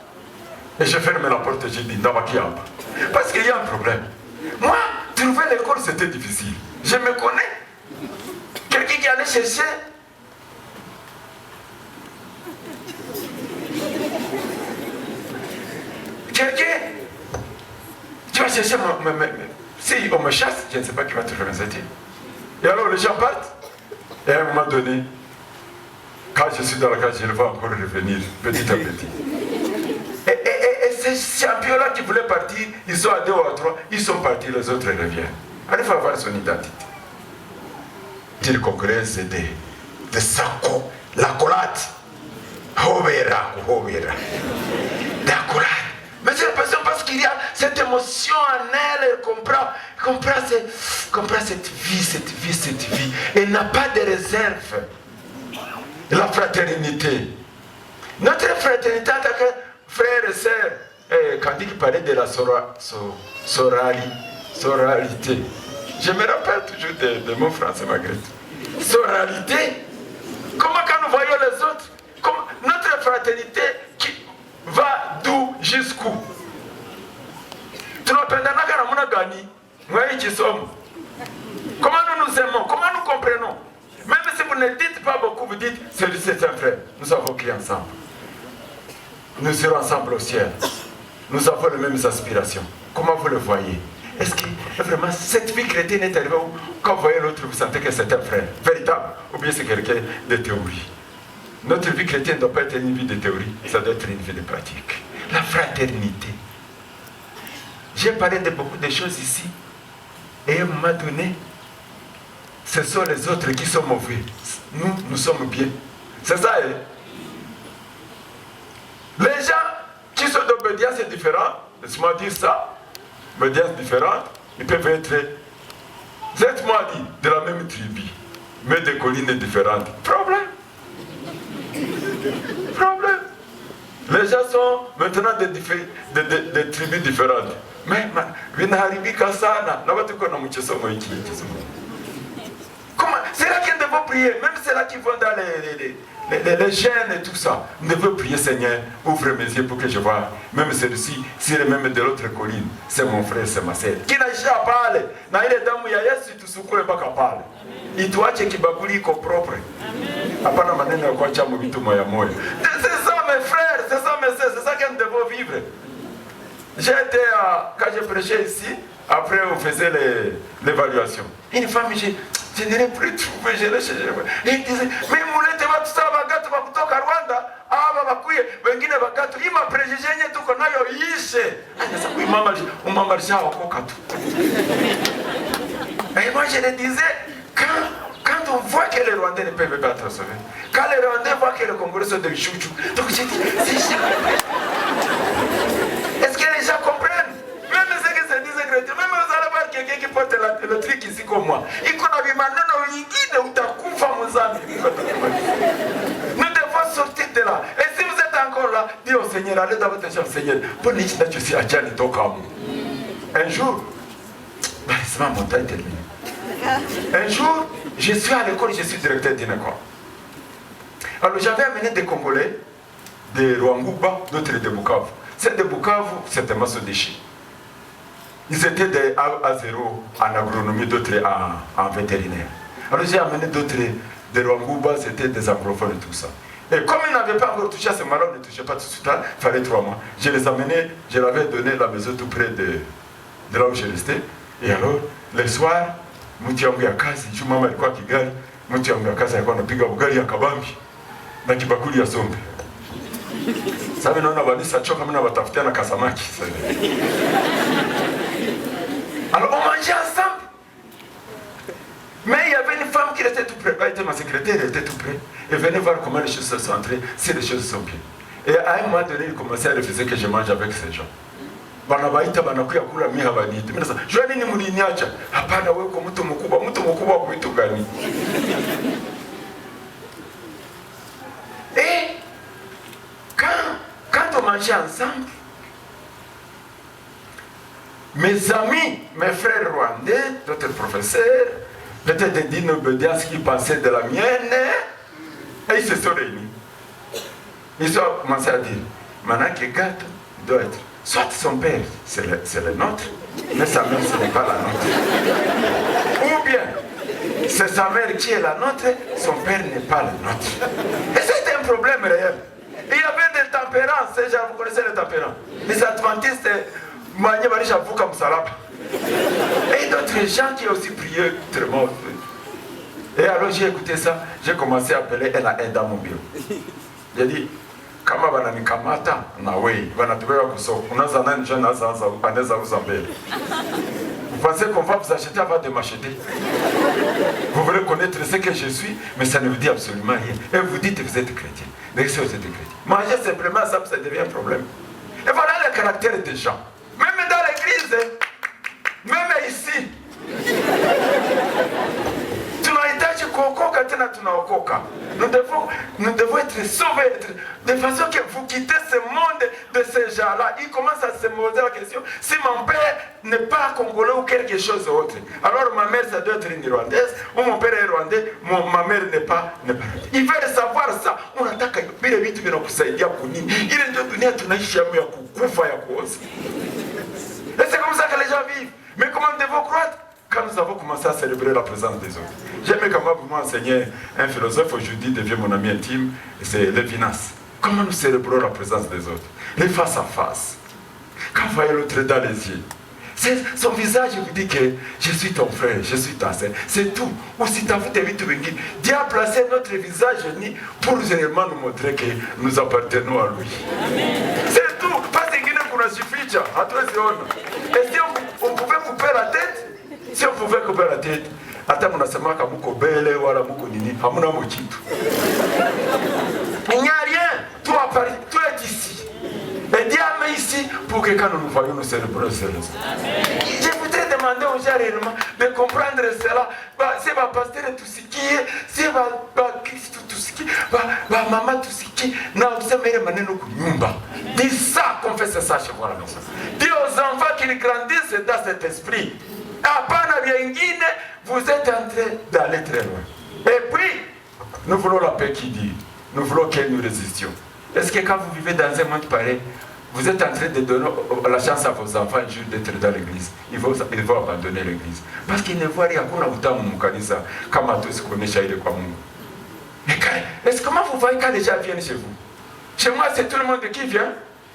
Et je ferme la porte et je dis, Navakiab. Parce qu'il y a un problème. Moi, trouver l'école c'était difficile. Je me connais. Quelqu'un qui allait chercher. Quelqu'un qui va chercher si on me chasse, je ne sais pas qui va trouver mes études. Et alors les gens partent. Et à un moment donné, quand je suis dans la classe, je le vois encore revenir petit à petit. Et ces champions-là qui voulaient partir, ils sont à 2 ou à 3, ils sont partis, les autres reviennent. Alors il faut avoir son identité. Dire concret, c'est des sacs, la collade. La collade. Mais c'est la personne parce qu'il y a cette émotion en elle, elle comprend cette vie. Elle n'a pas de réserve. La fraternité. Notre fraternité en tant que frères et sœurs, quand il parlait de la sororalité, je me rappelle toujours de mon français malgré tout. Sororalité, comment quand nous voyons les autres, notre fraternité qui va d'où jusqu'où? Comment nous nous aimons? Comment nous comprenons? Même si vous ne dites pas beaucoup, vous dites, celui-ci c'est un frère. Nous avons crié ensemble. Nous serons ensemble au ciel. Nous avons les mêmes aspirations. Comment vous le voyez? Est-ce que vraiment cette vie chrétienne est arrivée où quand vous voyez l'autre, vous sentez que c'est un frère véritable ou bien c'est quelqu'un de théorie? Notre vie chrétienne ne doit pas être une vie de théorie, ça doit être une vie de pratique. La fraternité. J'ai parlé de beaucoup de choses ici. Et à un moment donné, ce sont les autres qui sont mauvais. Nous sommes bien. C'est ça, hein? Les gens qui sont d'obédience différente, laisse-moi dire ça, obédience différente, ils peuvent être, laisse-moi dire, de la même tribu, mais des collines différentes. Problème. Les gens sont maintenant des tribus différentes. Mais c'est là qu'ils devons prier, même c'est là qu'ils vont dans les gènes et tout ça. Nous devons prier, Seigneur, ouvre mes yeux pour que je vois. Même celui-ci, s'il est même de l'autre colline, c'est mon frère, c'est ma sœur. Qui n'a jamais parlé, n'a il est dans mon yaïs, tu soucoures pas qu'à parler. Il doit être qui baguli qu'au propre. Apana manene kwa cha mbitu moya moya. C'est ça mes frères, c'est ça mes sœurs, c'est ça que nous devons vivre. J'ai été quand j'ai prêché ici, après on faisait l'évaluation. Une femme, je n'ai plus trouvé, je l'ai cherché. Et il disait, mais mulete watu sawa bagatu wa kutoka Rwanda, aba bakuye, wengine bagatu, ima prejeje yenye tuko nayo ishe. Anasema, oui, maman alishaokoka tu. Et moi je le disais, quand on voit que les Rwandais ne peuvent pas être sauvés, quand les Rwandais voient que les Congolais sont des chouchous, donc j'ai dit, c'est jamais. Est-ce que les gens comprennent? Même ceux qui se disent chrétiens, même vous allez voir quelqu'un qui porte le truc ici comme moi. Il connaît maneno yingine utakufa mzami. Nous devons sortir de là. Et si vous êtes encore là, dis au Seigneur, allez dans votre chambre, Seigneur, pour nous dire que tu es Adjani Tokamu. Un jour, c'est ma montagne terminée. Un jour, je suis à l'école, je suis directeur d'une école. Alors j'avais amené des Congolais, de Rwangouba, d'autres de Bukavu. Ceux de Bukavu, c'était Masso Déchi. Ils étaient des A0 en agronomie, d'autres en vétérinaire. Alors j'ai amené d'autres de Rwangouba, c'était des agrophones et tout ça. Et comme ils n'avaient pas encore touché à ce malheur, ne touchaient pas tout de suite, il fallait 3 mois. Je les amenais, je leur avais donné la maison tout près de là où je restais. Et alors, le soir, mtu yangu ya kazi, juu mama alikuwa Kigali, mtu yangu ya kazi alikuwa anapiga ugali ya kabambi na kibakuli ya sombe. Sasa naona banisa choka mimi na watafutia na kasamaki sasa. Alors on mangeait ensemble. Mais il y avait une femme qui était tout près, elle était ma secrétaire, elle était tout près. Elle venait voir comment les choses sont entrées, si les choses sont bien. Et à un moment donné, il commençait à refuser que je mange avec ces gens. Banabaita banakuya kula mimi habaniti. Mimi nasema, "Jua nini mliniacha?" Hapana, wewe uko mtu mkubwa kuitu gani? Et quand on mangeait ensemble, mes amis, mes frères rwandais, d'autres professeurs, peut-être d'une obédience qui pensaient de la mienne, et ils se sont réunis. Ils ont commencé à dire, maintenant que gâteau doit être, soit son père, c'est le nôtre, mais sa mère, ce n'est pas la nôtre. Ou bien, c'est sa mère qui est la nôtre, son père n'est pas le nôtre. Et c'était un problème réel. Il y avait des tempérances, ces gens, vous connaissez les tempérances. Les adventistes, et d'autres gens qui ont aussi prié très mal. Et alors j'ai écouté ça, j'ai commencé à appeler elle a aidé à mon bureau. J'ai dit, kama bananikamata na wewe banatubeba kusoko unaanza nani jeune anaweza uza mbele. Vous pensez qu'on va vous acheter avant de m'acheter? Vous voulez connaître ce que je suis, mais ça ne vous dit absolument rien. Et vous dites que vous êtes chrétien. Mais si vous êtes chrétien, manger simplement ça devient un problème. Et voilà le caractère des gens. Même dans l'église, même ici. Tunahitaji kuokoka tena tunaokoka. Nous devons être sauvés de façon que vous quittez ce monde de ces gens-là. Ils commencent à se poser la question, si mon père n'est pas congolais ou quelque chose d'autre, alors ma mère ça doit être une rwandaise, ou mon père est rwandais, ma mère n'est pas. Ils veulent savoir ça. On attaque vile vitu vinakusaidia kunini. Ile ndio dunia tunaishi ya kukufa ya kuoza. Et c'est comme ça que les gens vivent. Mais comment devons croître? Quand nous avons commencé à célébrer la présence des autres. J'aimais comment vous m'enseignez un philosophe, aujourd'hui devient mon ami intime, c'est Lévinas. Comment nous célébrons la présence des autres? Les face à face. Quand vous voyez l'autre dans les yeux, son visage vous dit que je suis ton frère, je suis ta sœur. C'est tout. Ou si tu as vu Dieu a placé notre visage pour réellement nous montrer que nous appartenons à lui. C'est tout. Pas ce qui nous suffit. Et si on pouvait couper la tête, si on pouvait couper la tête, hata mnasemaka muko bele wala muko nini, hamuna mokitu. Il n'y a rien, toi es ici. Et Dieu a mis ici pour que quand nous nous voyons, nous célébrons sérieusement. Je voudrais demander aux gens réellement de comprendre cela. C'est ma pasteur tout ce qui est, c'est ma Christ tout ce qui est, ma maman tout ce qui est, na usemere maneno kunyumba. Dis ça, confesse ça chez vous à la maison. Dis aux enfants qu'ils grandissent dans cet esprit. Apana viengine, vous êtes en train d'aller très loin. Et puis, nous voulons la paix qui dit, nous voulons que nous résistions. Est-ce que quand vous vivez dans un monde pareil, vous êtes en train de donner la chance à vos enfants un jour d'être dans l'église? Ils vont abandonner l'église. Parce qu'ils ne voient rien. Est-ce comment vous voyez quand les gens viennent chez vous? Chez moi, c'est tout le monde qui vient.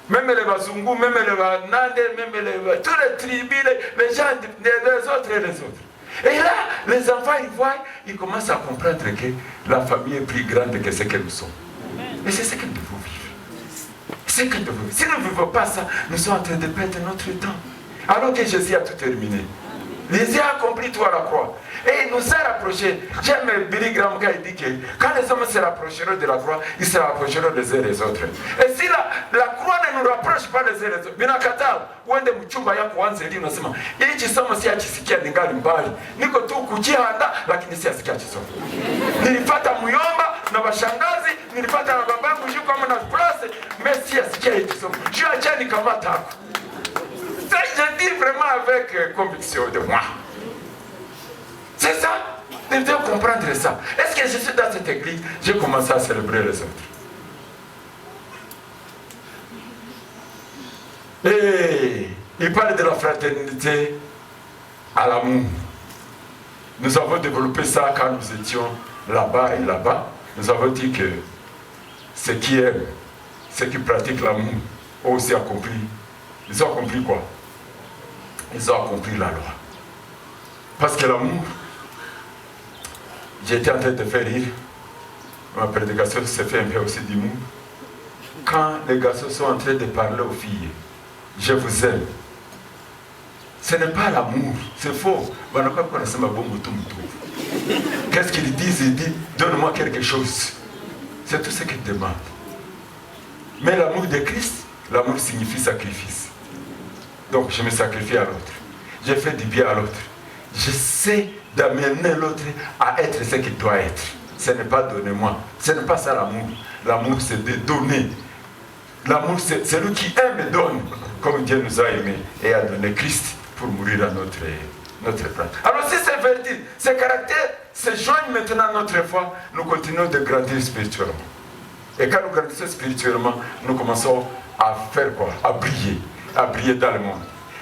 Même les Bazungu, même les Nande, même tous les tribus, les gens, les autres et les autres. Et là, les enfants, ils voient, ils commencent à comprendre que la famille est plus grande que ce que nous sommes. Et c'est ce que nous devons vivre. C'est ce que nous devons vivre. Si nous ne vivons pas ça, nous sommes en train de perdre notre temps. Alors que Jésus a tout terminé. Jésus a accompli tout à la croix. Et il nous a rapprochés. J'aime Billy Graham qui dit que quand les hommes se rapprocheront de la croix, ils se rapprocheront les uns des autres. Et si la croix ne nous rapproche pas les uns des autres, binakataa uende mchumba yako uanze lini unasema hii kisomo si akisikia ningali mbali. Niko tu kujihanda lakini si asikia kisomo. Nilipata muyomba na washangazi, nilipata na babangu juu kama na place, mais si asikia hii kisomo. Je achani kama tako. Ça, je dis vraiment avec conviction de moi. C'est ça. Nous devons comprendre ça. Est-ce que je suis dans cette église, j'ai commencé à célébrer les autres. Et il parle de la fraternité à l'amour. Nous avons développé ça quand nous étions là-bas et là-bas. Nous avons dit que ceux qui aiment, ceux qui pratiquent l'amour ont aussi accompli. Ils ont accompli quoi? Ils ont accompli la loi. Parce que l'amour, j'étais en train de faire rire, ma prédication s'est fait un peu aussi d'humour. Quand les garçons sont en train de parler aux filles, je vous aime. Ce n'est pas l'amour, c'est faux. Qu'est-ce qu'ils disent? Ils disent, donne-moi quelque chose. C'est tout ce qu'ils demandent. Mais l'amour de Christ, l'amour signifie sacrifice. Donc je me sacrifie à l'autre. Je fais du bien à l'autre. J'essaie d'amener l'autre à être ce qu'il doit être. Ce n'est pas donner-moi. Ce n'est pas ça l'amour. L'amour c'est de donner. L'amour c'est celui qui aime et donne. Comme Dieu nous a aimés et a donné Christ pour mourir à notre place. Alors si ces vertus, ces caractères se joignent maintenant à notre foi, nous continuons de grandir spirituellement. Et quand nous grandissons spirituellement, nous commençons à faire quoi? À briller dans le monde.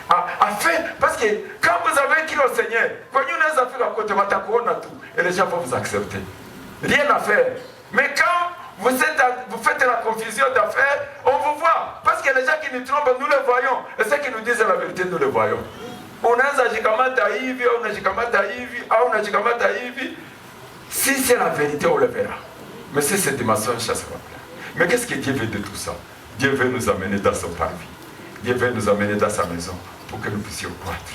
À faire, parce que quand vous avez écrit au Seigneur, et les gens vont vous accepter. Rien à faire. Mais quand vous faites la confusion d'affaires, on vous voit. Parce que les gens qui nous trompent, nous les voyons. Et ceux qui nous disent la vérité, nous les voyons. Si c'est la vérité, on le verra. Mais si c'est des mensonges, ça sera plein. Mais qu'est-ce que Dieu veut de tout ça? Dieu veut nous amener dans son parvis. Dieu veut nous amener dans sa maison pour que nous puissions croître.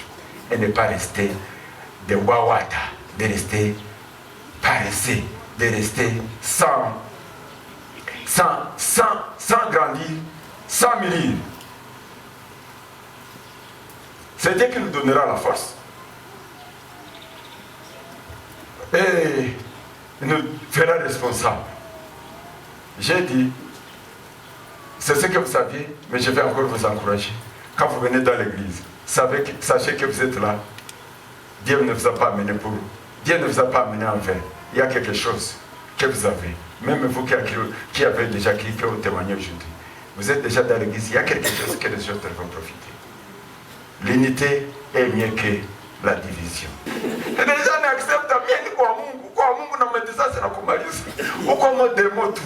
Et ne pas rester des wawata, de rester paresseux, de rester sans grandir, sans mûrir. C'est Dieu qui nous donnera la force. Et nous fera responsables. J'ai dit, c'est ce que vous saviez, mais je vais encore vous encourager. Quand vous venez dans l'église, sachez que vous êtes là. Dieu ne vous a pas amené pour vous. Dieu ne vous a pas amené en vain. Il y a quelque chose que vous avez. Même vous qui avez déjà cliqué au témoignage aujourd'hui. Vous êtes déjà dans l'église. Il y a quelque chose que les autres vont profiter. L'unité est mieux que la division. Et les gens n'acceptent bien ni kwa Mungu na medisasi na kumaliza. Uko modemo tu.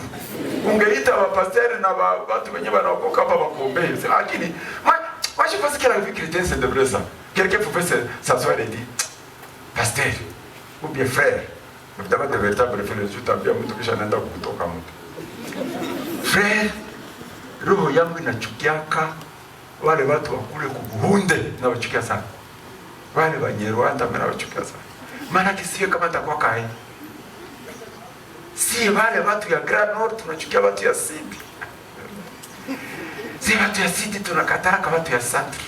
Ungeita wapasteri na watu wenye wanaokoka hapa wakuombee. Lakini moi je pense que la vie chrétienne c'est de vrai ça. Quelqu'un pouvait s'asseoir et dire pasteur ou bien frère. Évidemment de véritables frères, je t'ambia mtu kisha naenda kutoka mtu. Frère, roho yangu inachukiaka wale watu wakule kubuhunde na wachukia sana. Wale Banyarwanda mimi nawachukia sana. Maana kisiwe kama takuwa kai. Si wale watu ya Grand Nord tunachukia watu ya Sud. Si watu ya Sud tunakataa kama watu ya Centre.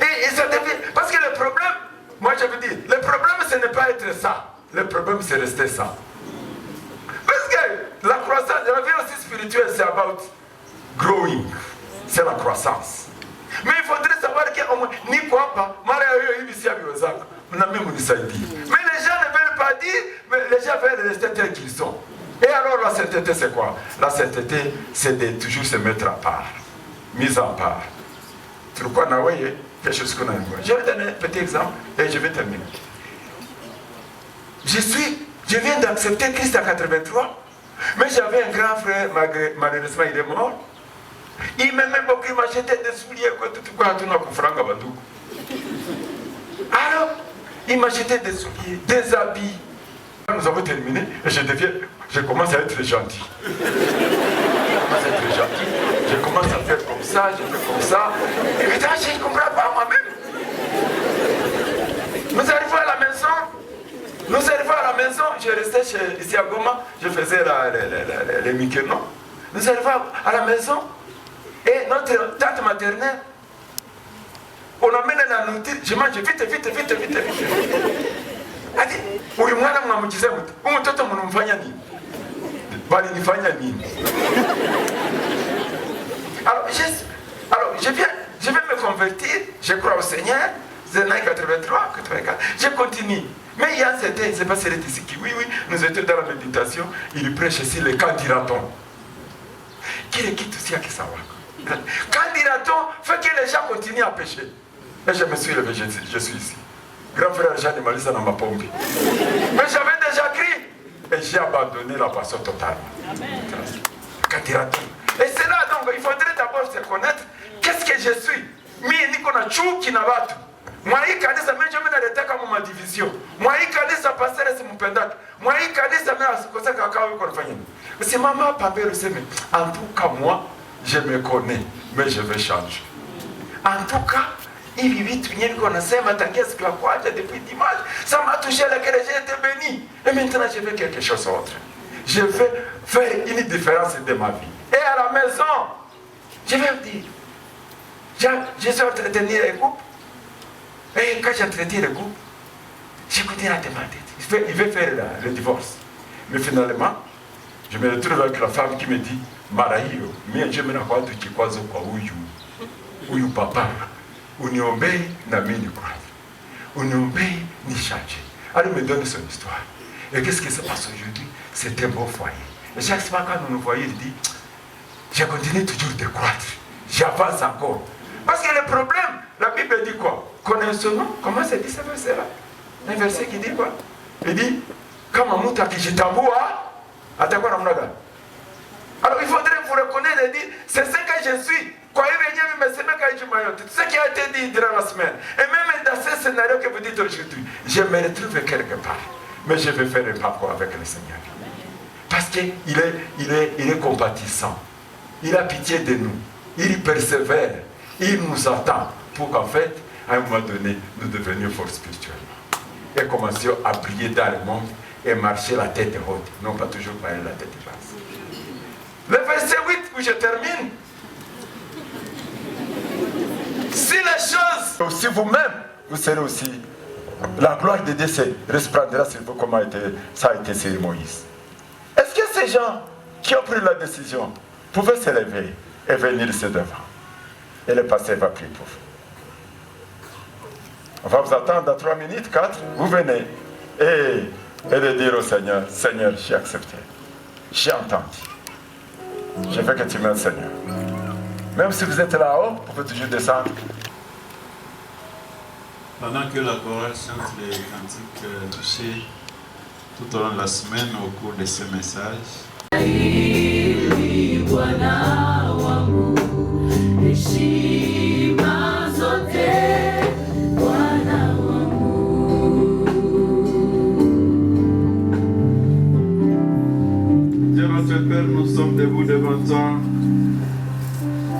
Et ça devient... Parce que le problème, moi je vous dis, le problème ce n'est pas être ça. Le problème c'est rester ça. Parce que la croissance, la vie aussi spirituelle c'est about growing. C'est la croissance. Mais il faudrait savoir qu'au moins, ni quoi pas, mais les gens ne veulent pas dire, mais les gens veulent rester tels qu'ils sont. Et alors la sainteté c'est quoi? La sainteté c'est de toujours se mettre à part, mise en part. Tu vois, quelque chose qu'on a. Je vais donner un petit exemple et je vais terminer. Je viens d'accepter Christ à 83 Mais j'avais un grand frère, malheureusement il est mort. Il m'aimait beaucoup, il m'achetait des souliers, alors, il m'achetait des souliers, des habits. Nous avons terminé et je commence à être gentil. Je commence à faire comme ça, je fais comme ça. Et maintenant, je ne comprends pas moi-même. Nous arrivons à la maison. Je restais ici à Goma, je faisais les Mikénon. Nous arrivons à la maison et notre tante maternelle, on amène la nourriture, je mange vite. Elle dit, oui, moi, je me disais, alors, je vais me convertir, je crois au Seigneur, c'est 83, 84, je continue. Mais il y a certains, c'est pas celui ici qui, oui, nous étions dans la méditation, il prêche ici le candidaton. Qui le quitte aussi à Kisawa. Candidaton fait que les gens continuent à pécher. Et je me suis levé, je suis ici. Grand frère Jean de Malisa dans ma pompe. Mais j'avais déjà crié. Et j'ai abandonné la passion totalement. Candidaton. Et c'est là donc, il faudrait d'abord se connaître. Qu'est-ce que je suis? Mie niko na chuki na watu. Mwai kanisa menjo mimi naletaka mu division. Mwai kanisa pastor simpendaki. Mwai kanisa mimi asikoseka kama yuko nafanya nini. C'est maman papa le sait mais en tout cas moi je me connais mais je vais changer. En tout cas, hivi vitu vyenyewe niko nasema tangia siku ya kwanza depuis dimanche, ça m'a touché laquelle j'ai été béni. Et maintenant je veux quelque chose d'autre. Je veux faire une différence de ma vie. Et à la maison, je vais dire, je suis entretenir les groupes. Et quand j'entretiens les groupes, j'écoutais la demande. Il veut faire le divorce. Mais finalement, je me retrouve avec la femme qui me dit, Maraïo, mie je me nakwa tu kikwazo kwa huyu papa. Uniombei na mimi ni kwa. Uniombei ni changer. Elle me donne son histoire. Et qu'est-ce qui se passe aujourd'hui? C'est un beau foyer. Et chaque fois quand nous nous voyons, il dit, je continue toujours de croître. J'avance encore. Parce que le problème, la Bible dit quoi? Connaissons-nous? Comment c'est dit ce verset-là? Un verset qui dit quoi? Il dit, kama mtu akijitambua, atakuwa namna gani? Alors il faudrait vous reconnaître et dire, c'est ce que je suis. Kwa hivyo yenyewe nimesemeka Ijumaa yote. Tout ce qui a été dit durant la semaine. Et même dans ce scénario que vous dites aujourd'hui, je me retrouve quelque part. Mais je vais faire un parcours avec le Seigneur. Parce qu'il est compatissant. Il a pitié de nous. Il persévère. Il nous attend pour qu'en fait, à un moment donné, nous devenions forts spirituellement. Et commencions à briller dans le monde et marcher la tête haute. Non pas toujours parler la tête basse. Le verset 8 où je termine. Si les choses, si vous-même, vous serez aussi, la gloire de Dieu se resplendira sur vous comme ça a été sur Moïse. Est-ce que ces gens qui ont pris la décision pouvaient se lever et venir ici devant? Et le pasteur va prier pour vous. On va vous attendre dans 3 minutes, 4, vous venez et de dire au Seigneur, Seigneur, j'ai accepté, j'ai entendu. Je veux que tu m'aides, Seigneur. Même si vous êtes là-haut, vous pouvez toujours descendre. Pendant que la chorale chante les cantiques touchés tout au long de la semaine au cours de ce message, Dieu notre Père, nous sommes debout devant toi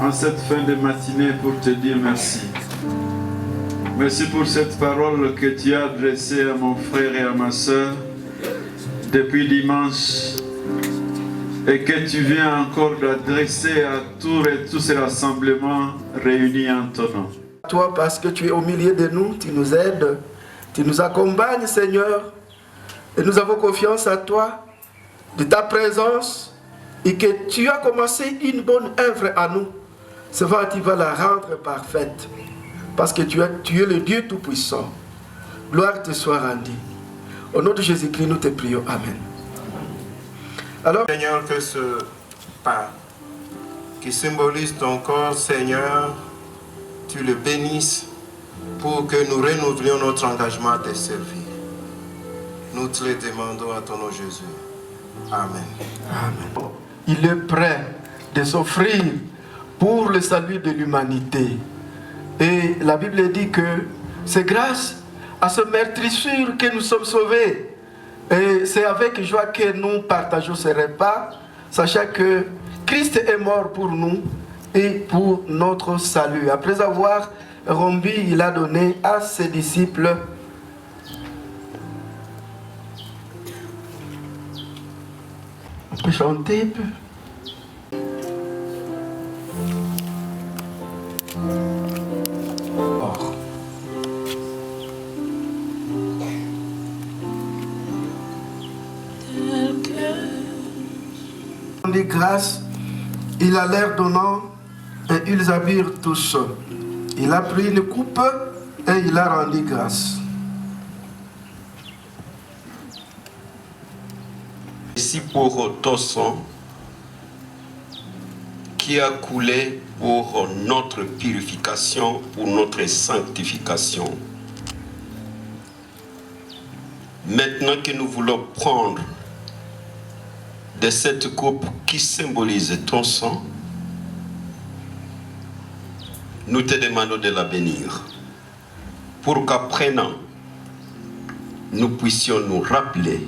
en cette fin de matinée pour te dire merci. Merci pour cette parole que tu as adressée à mon frère et à ma soeur depuis dimanche et que tu viens encore d'adresser à tous ces rassemblements réunis en ton nom. Toi, parce que tu es au milieu de nous, tu nous aides, tu nous accompagnes, Seigneur, et nous avons confiance à toi, de ta présence, et que tu as commencé une bonne œuvre à nous. Souvent, tu vas la rendre parfaite. Parce que tu es le Dieu Tout-Puissant. Gloire te soit rendue. Au nom de Jésus-Christ, nous te prions. Amen. Alors, Seigneur, que ce pain qui symbolise ton corps, Seigneur, tu le bénisses pour que nous renouvellions notre engagement à te servir. Nous te le demandons à ton nom Jésus. Amen. Amen. Il est prêt de s'offrir pour le salut de l'humanité. Et la Bible dit que c'est grâce à ce meurtrissure que nous sommes sauvés. Et c'est avec joie que nous partageons ce repas, sachant que Christ est mort pour nous et pour notre salut. Après avoir rompu, il a donné à ses disciples on peut chanter. On dit grâce, il a l'air donnant et ils habillent tous. Il a pris une coupe et il a rendu grâce. Ici pour ton sang qui a coulé pour notre purification, pour notre sanctification. Maintenant que nous voulons prendre de cette coupe qui symbolise ton sang, nous te demandons de la bénir pour qu'apprenant, nous puissions nous rappeler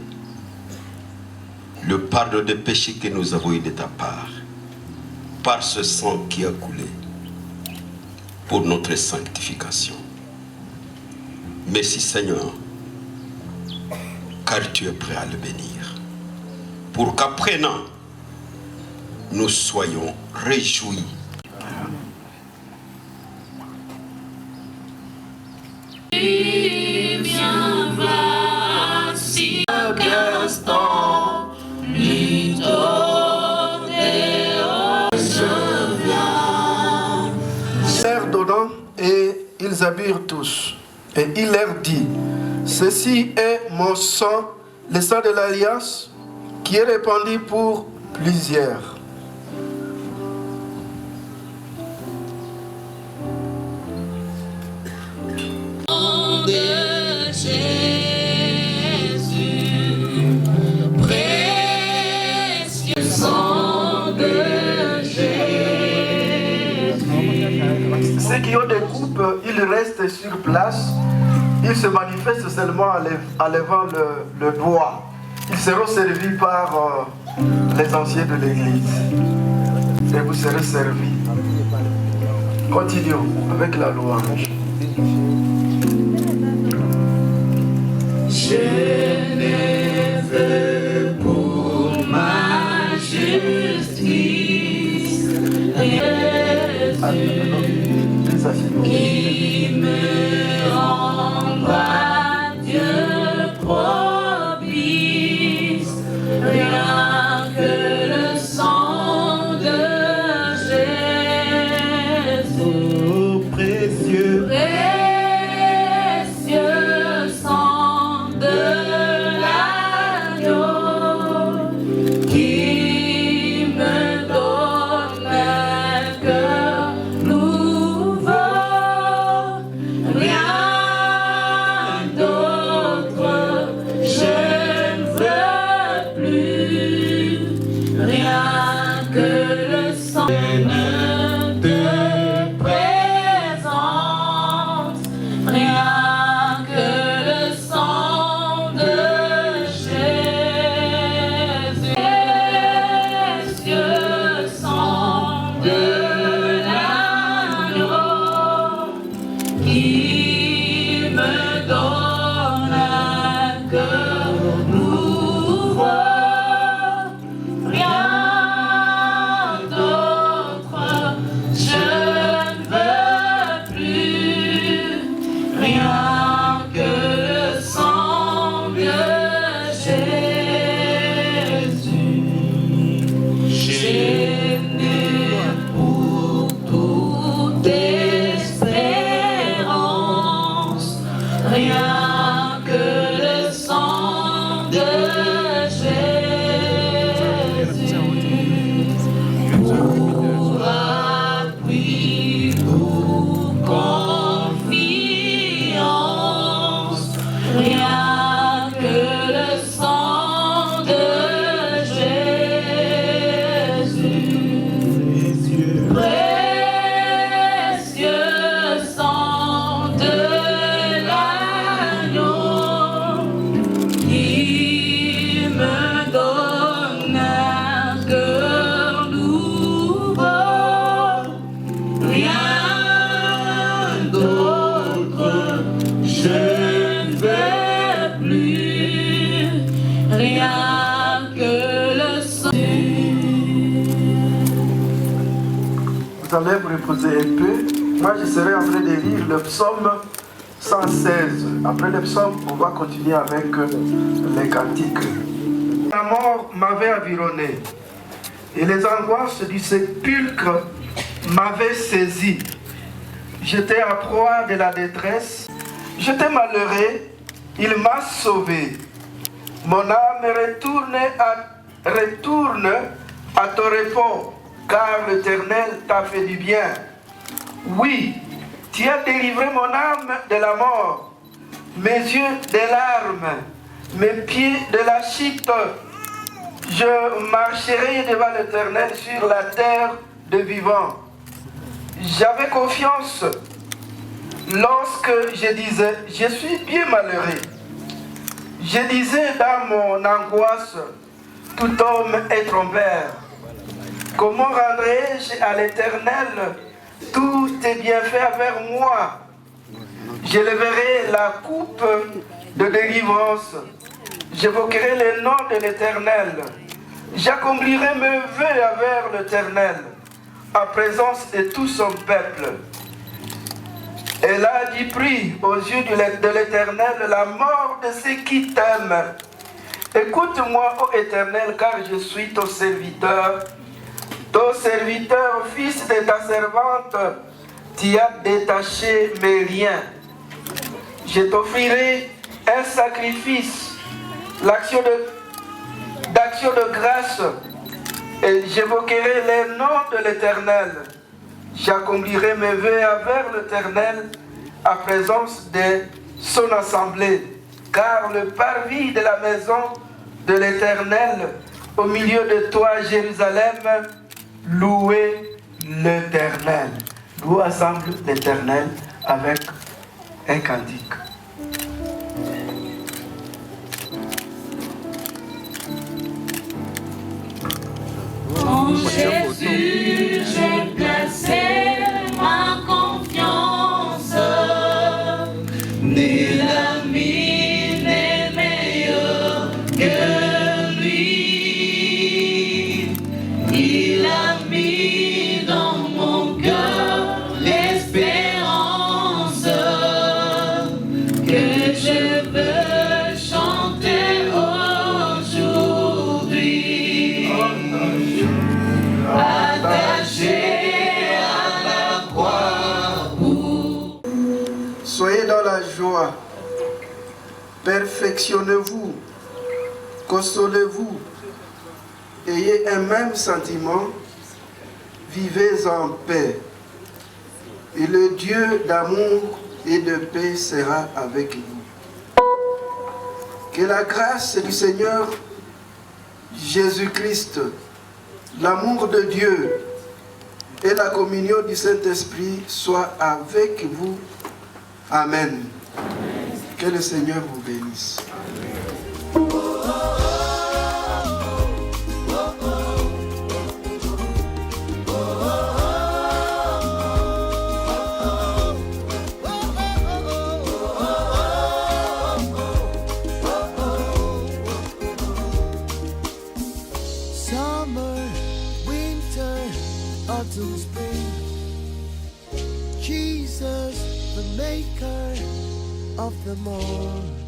le pardon des péchés que nous avons eu de ta part par ce sang qui a coulé pour notre sanctification. Merci Seigneur, car tu es prêt à le bénir pour qu'apprenant, nous soyons réjouis. Donnant et ils habillent tous. Et il leur dit, ceci est mon sang, le sang de l'alliance, qui est répandu pour plusieurs. Ceux qui ont des coupes, ils restent sur place. Ils se manifestent seulement en levant le doigt. Ils seront servis par les anciens de l'Église. Et vous serez servis. Continuons avec la louange. Je ne veux pour ma justice qui me rendra Dieu propice, rien que le sang de Jésus, précieux, précieux sang de l'agneau, qui me donne un cœur nouveau. Rien d'autre, je ne veux plus, rien que le sang de précieux. allez vous reposer un peu. Moi, je serai en train de lire le psaume 116. Après le psaume, on va continuer avec les cantiques. La mort m'avait environné et les angoisses du sépulcre m'avaient saisi. J'étais à proie de la détresse. J'étais malheureux. Il m'a sauvé. Mon âme retourne à ton repos, car l'Éternel t'a fait du bien. Oui, tu as délivré mon âme de la mort, mes yeux des larmes, mes pieds de la chute. Je marcherai devant l'Éternel sur la terre des vivants. J'avais confiance lorsque je disais, je suis bien malheureux. Je disais dans mon angoisse, tout homme est trompeur. Comment rendrai-je à l'Éternel tous tes bienfaits envers moi? J'élèverai la coupe de délivrance. J'évoquerai le nom de l'Éternel. J'accomplirai mes vœux envers l'Éternel, en présence de tout son peuple. Et là, dit prie aux yeux de l'Éternel la mort de ceux qui t'aiment. Écoute-moi, ô Éternel, car je suis ton serviteur, fils de ta servante. Tu as détaché mes liens. Je t'offrirai un sacrifice, d'action de grâce, et j'évoquerai les noms de l'Éternel. J'accomplirai mes vœux envers l'Éternel en présence de son assemblée, car le parvis de la maison de l'Éternel, au milieu de toi, Jérusalem, louez l'Éternel. Nous assemble l'Éternel avec un cantique. En Jésus, j'ai placé ma confiance. Nul ami n'est meilleur que lui. Il a mis dans mon cœur l'espérance que je veux chanter aujourd'hui. Attaché à la croix. Soyez dans la joie, perfectionnez-vous, consolez-vous, ayez un même sentiment, vivez en paix. Et le Dieu d'amour et de paix sera avec vous. Que la grâce du Seigneur Jésus-Christ, l'amour de Dieu et la communion du Saint-Esprit soient avec vous. Amen. Que le Seigneur vous bénisse. Summer, winter, autumn, spring. Jesus, the maker of them all.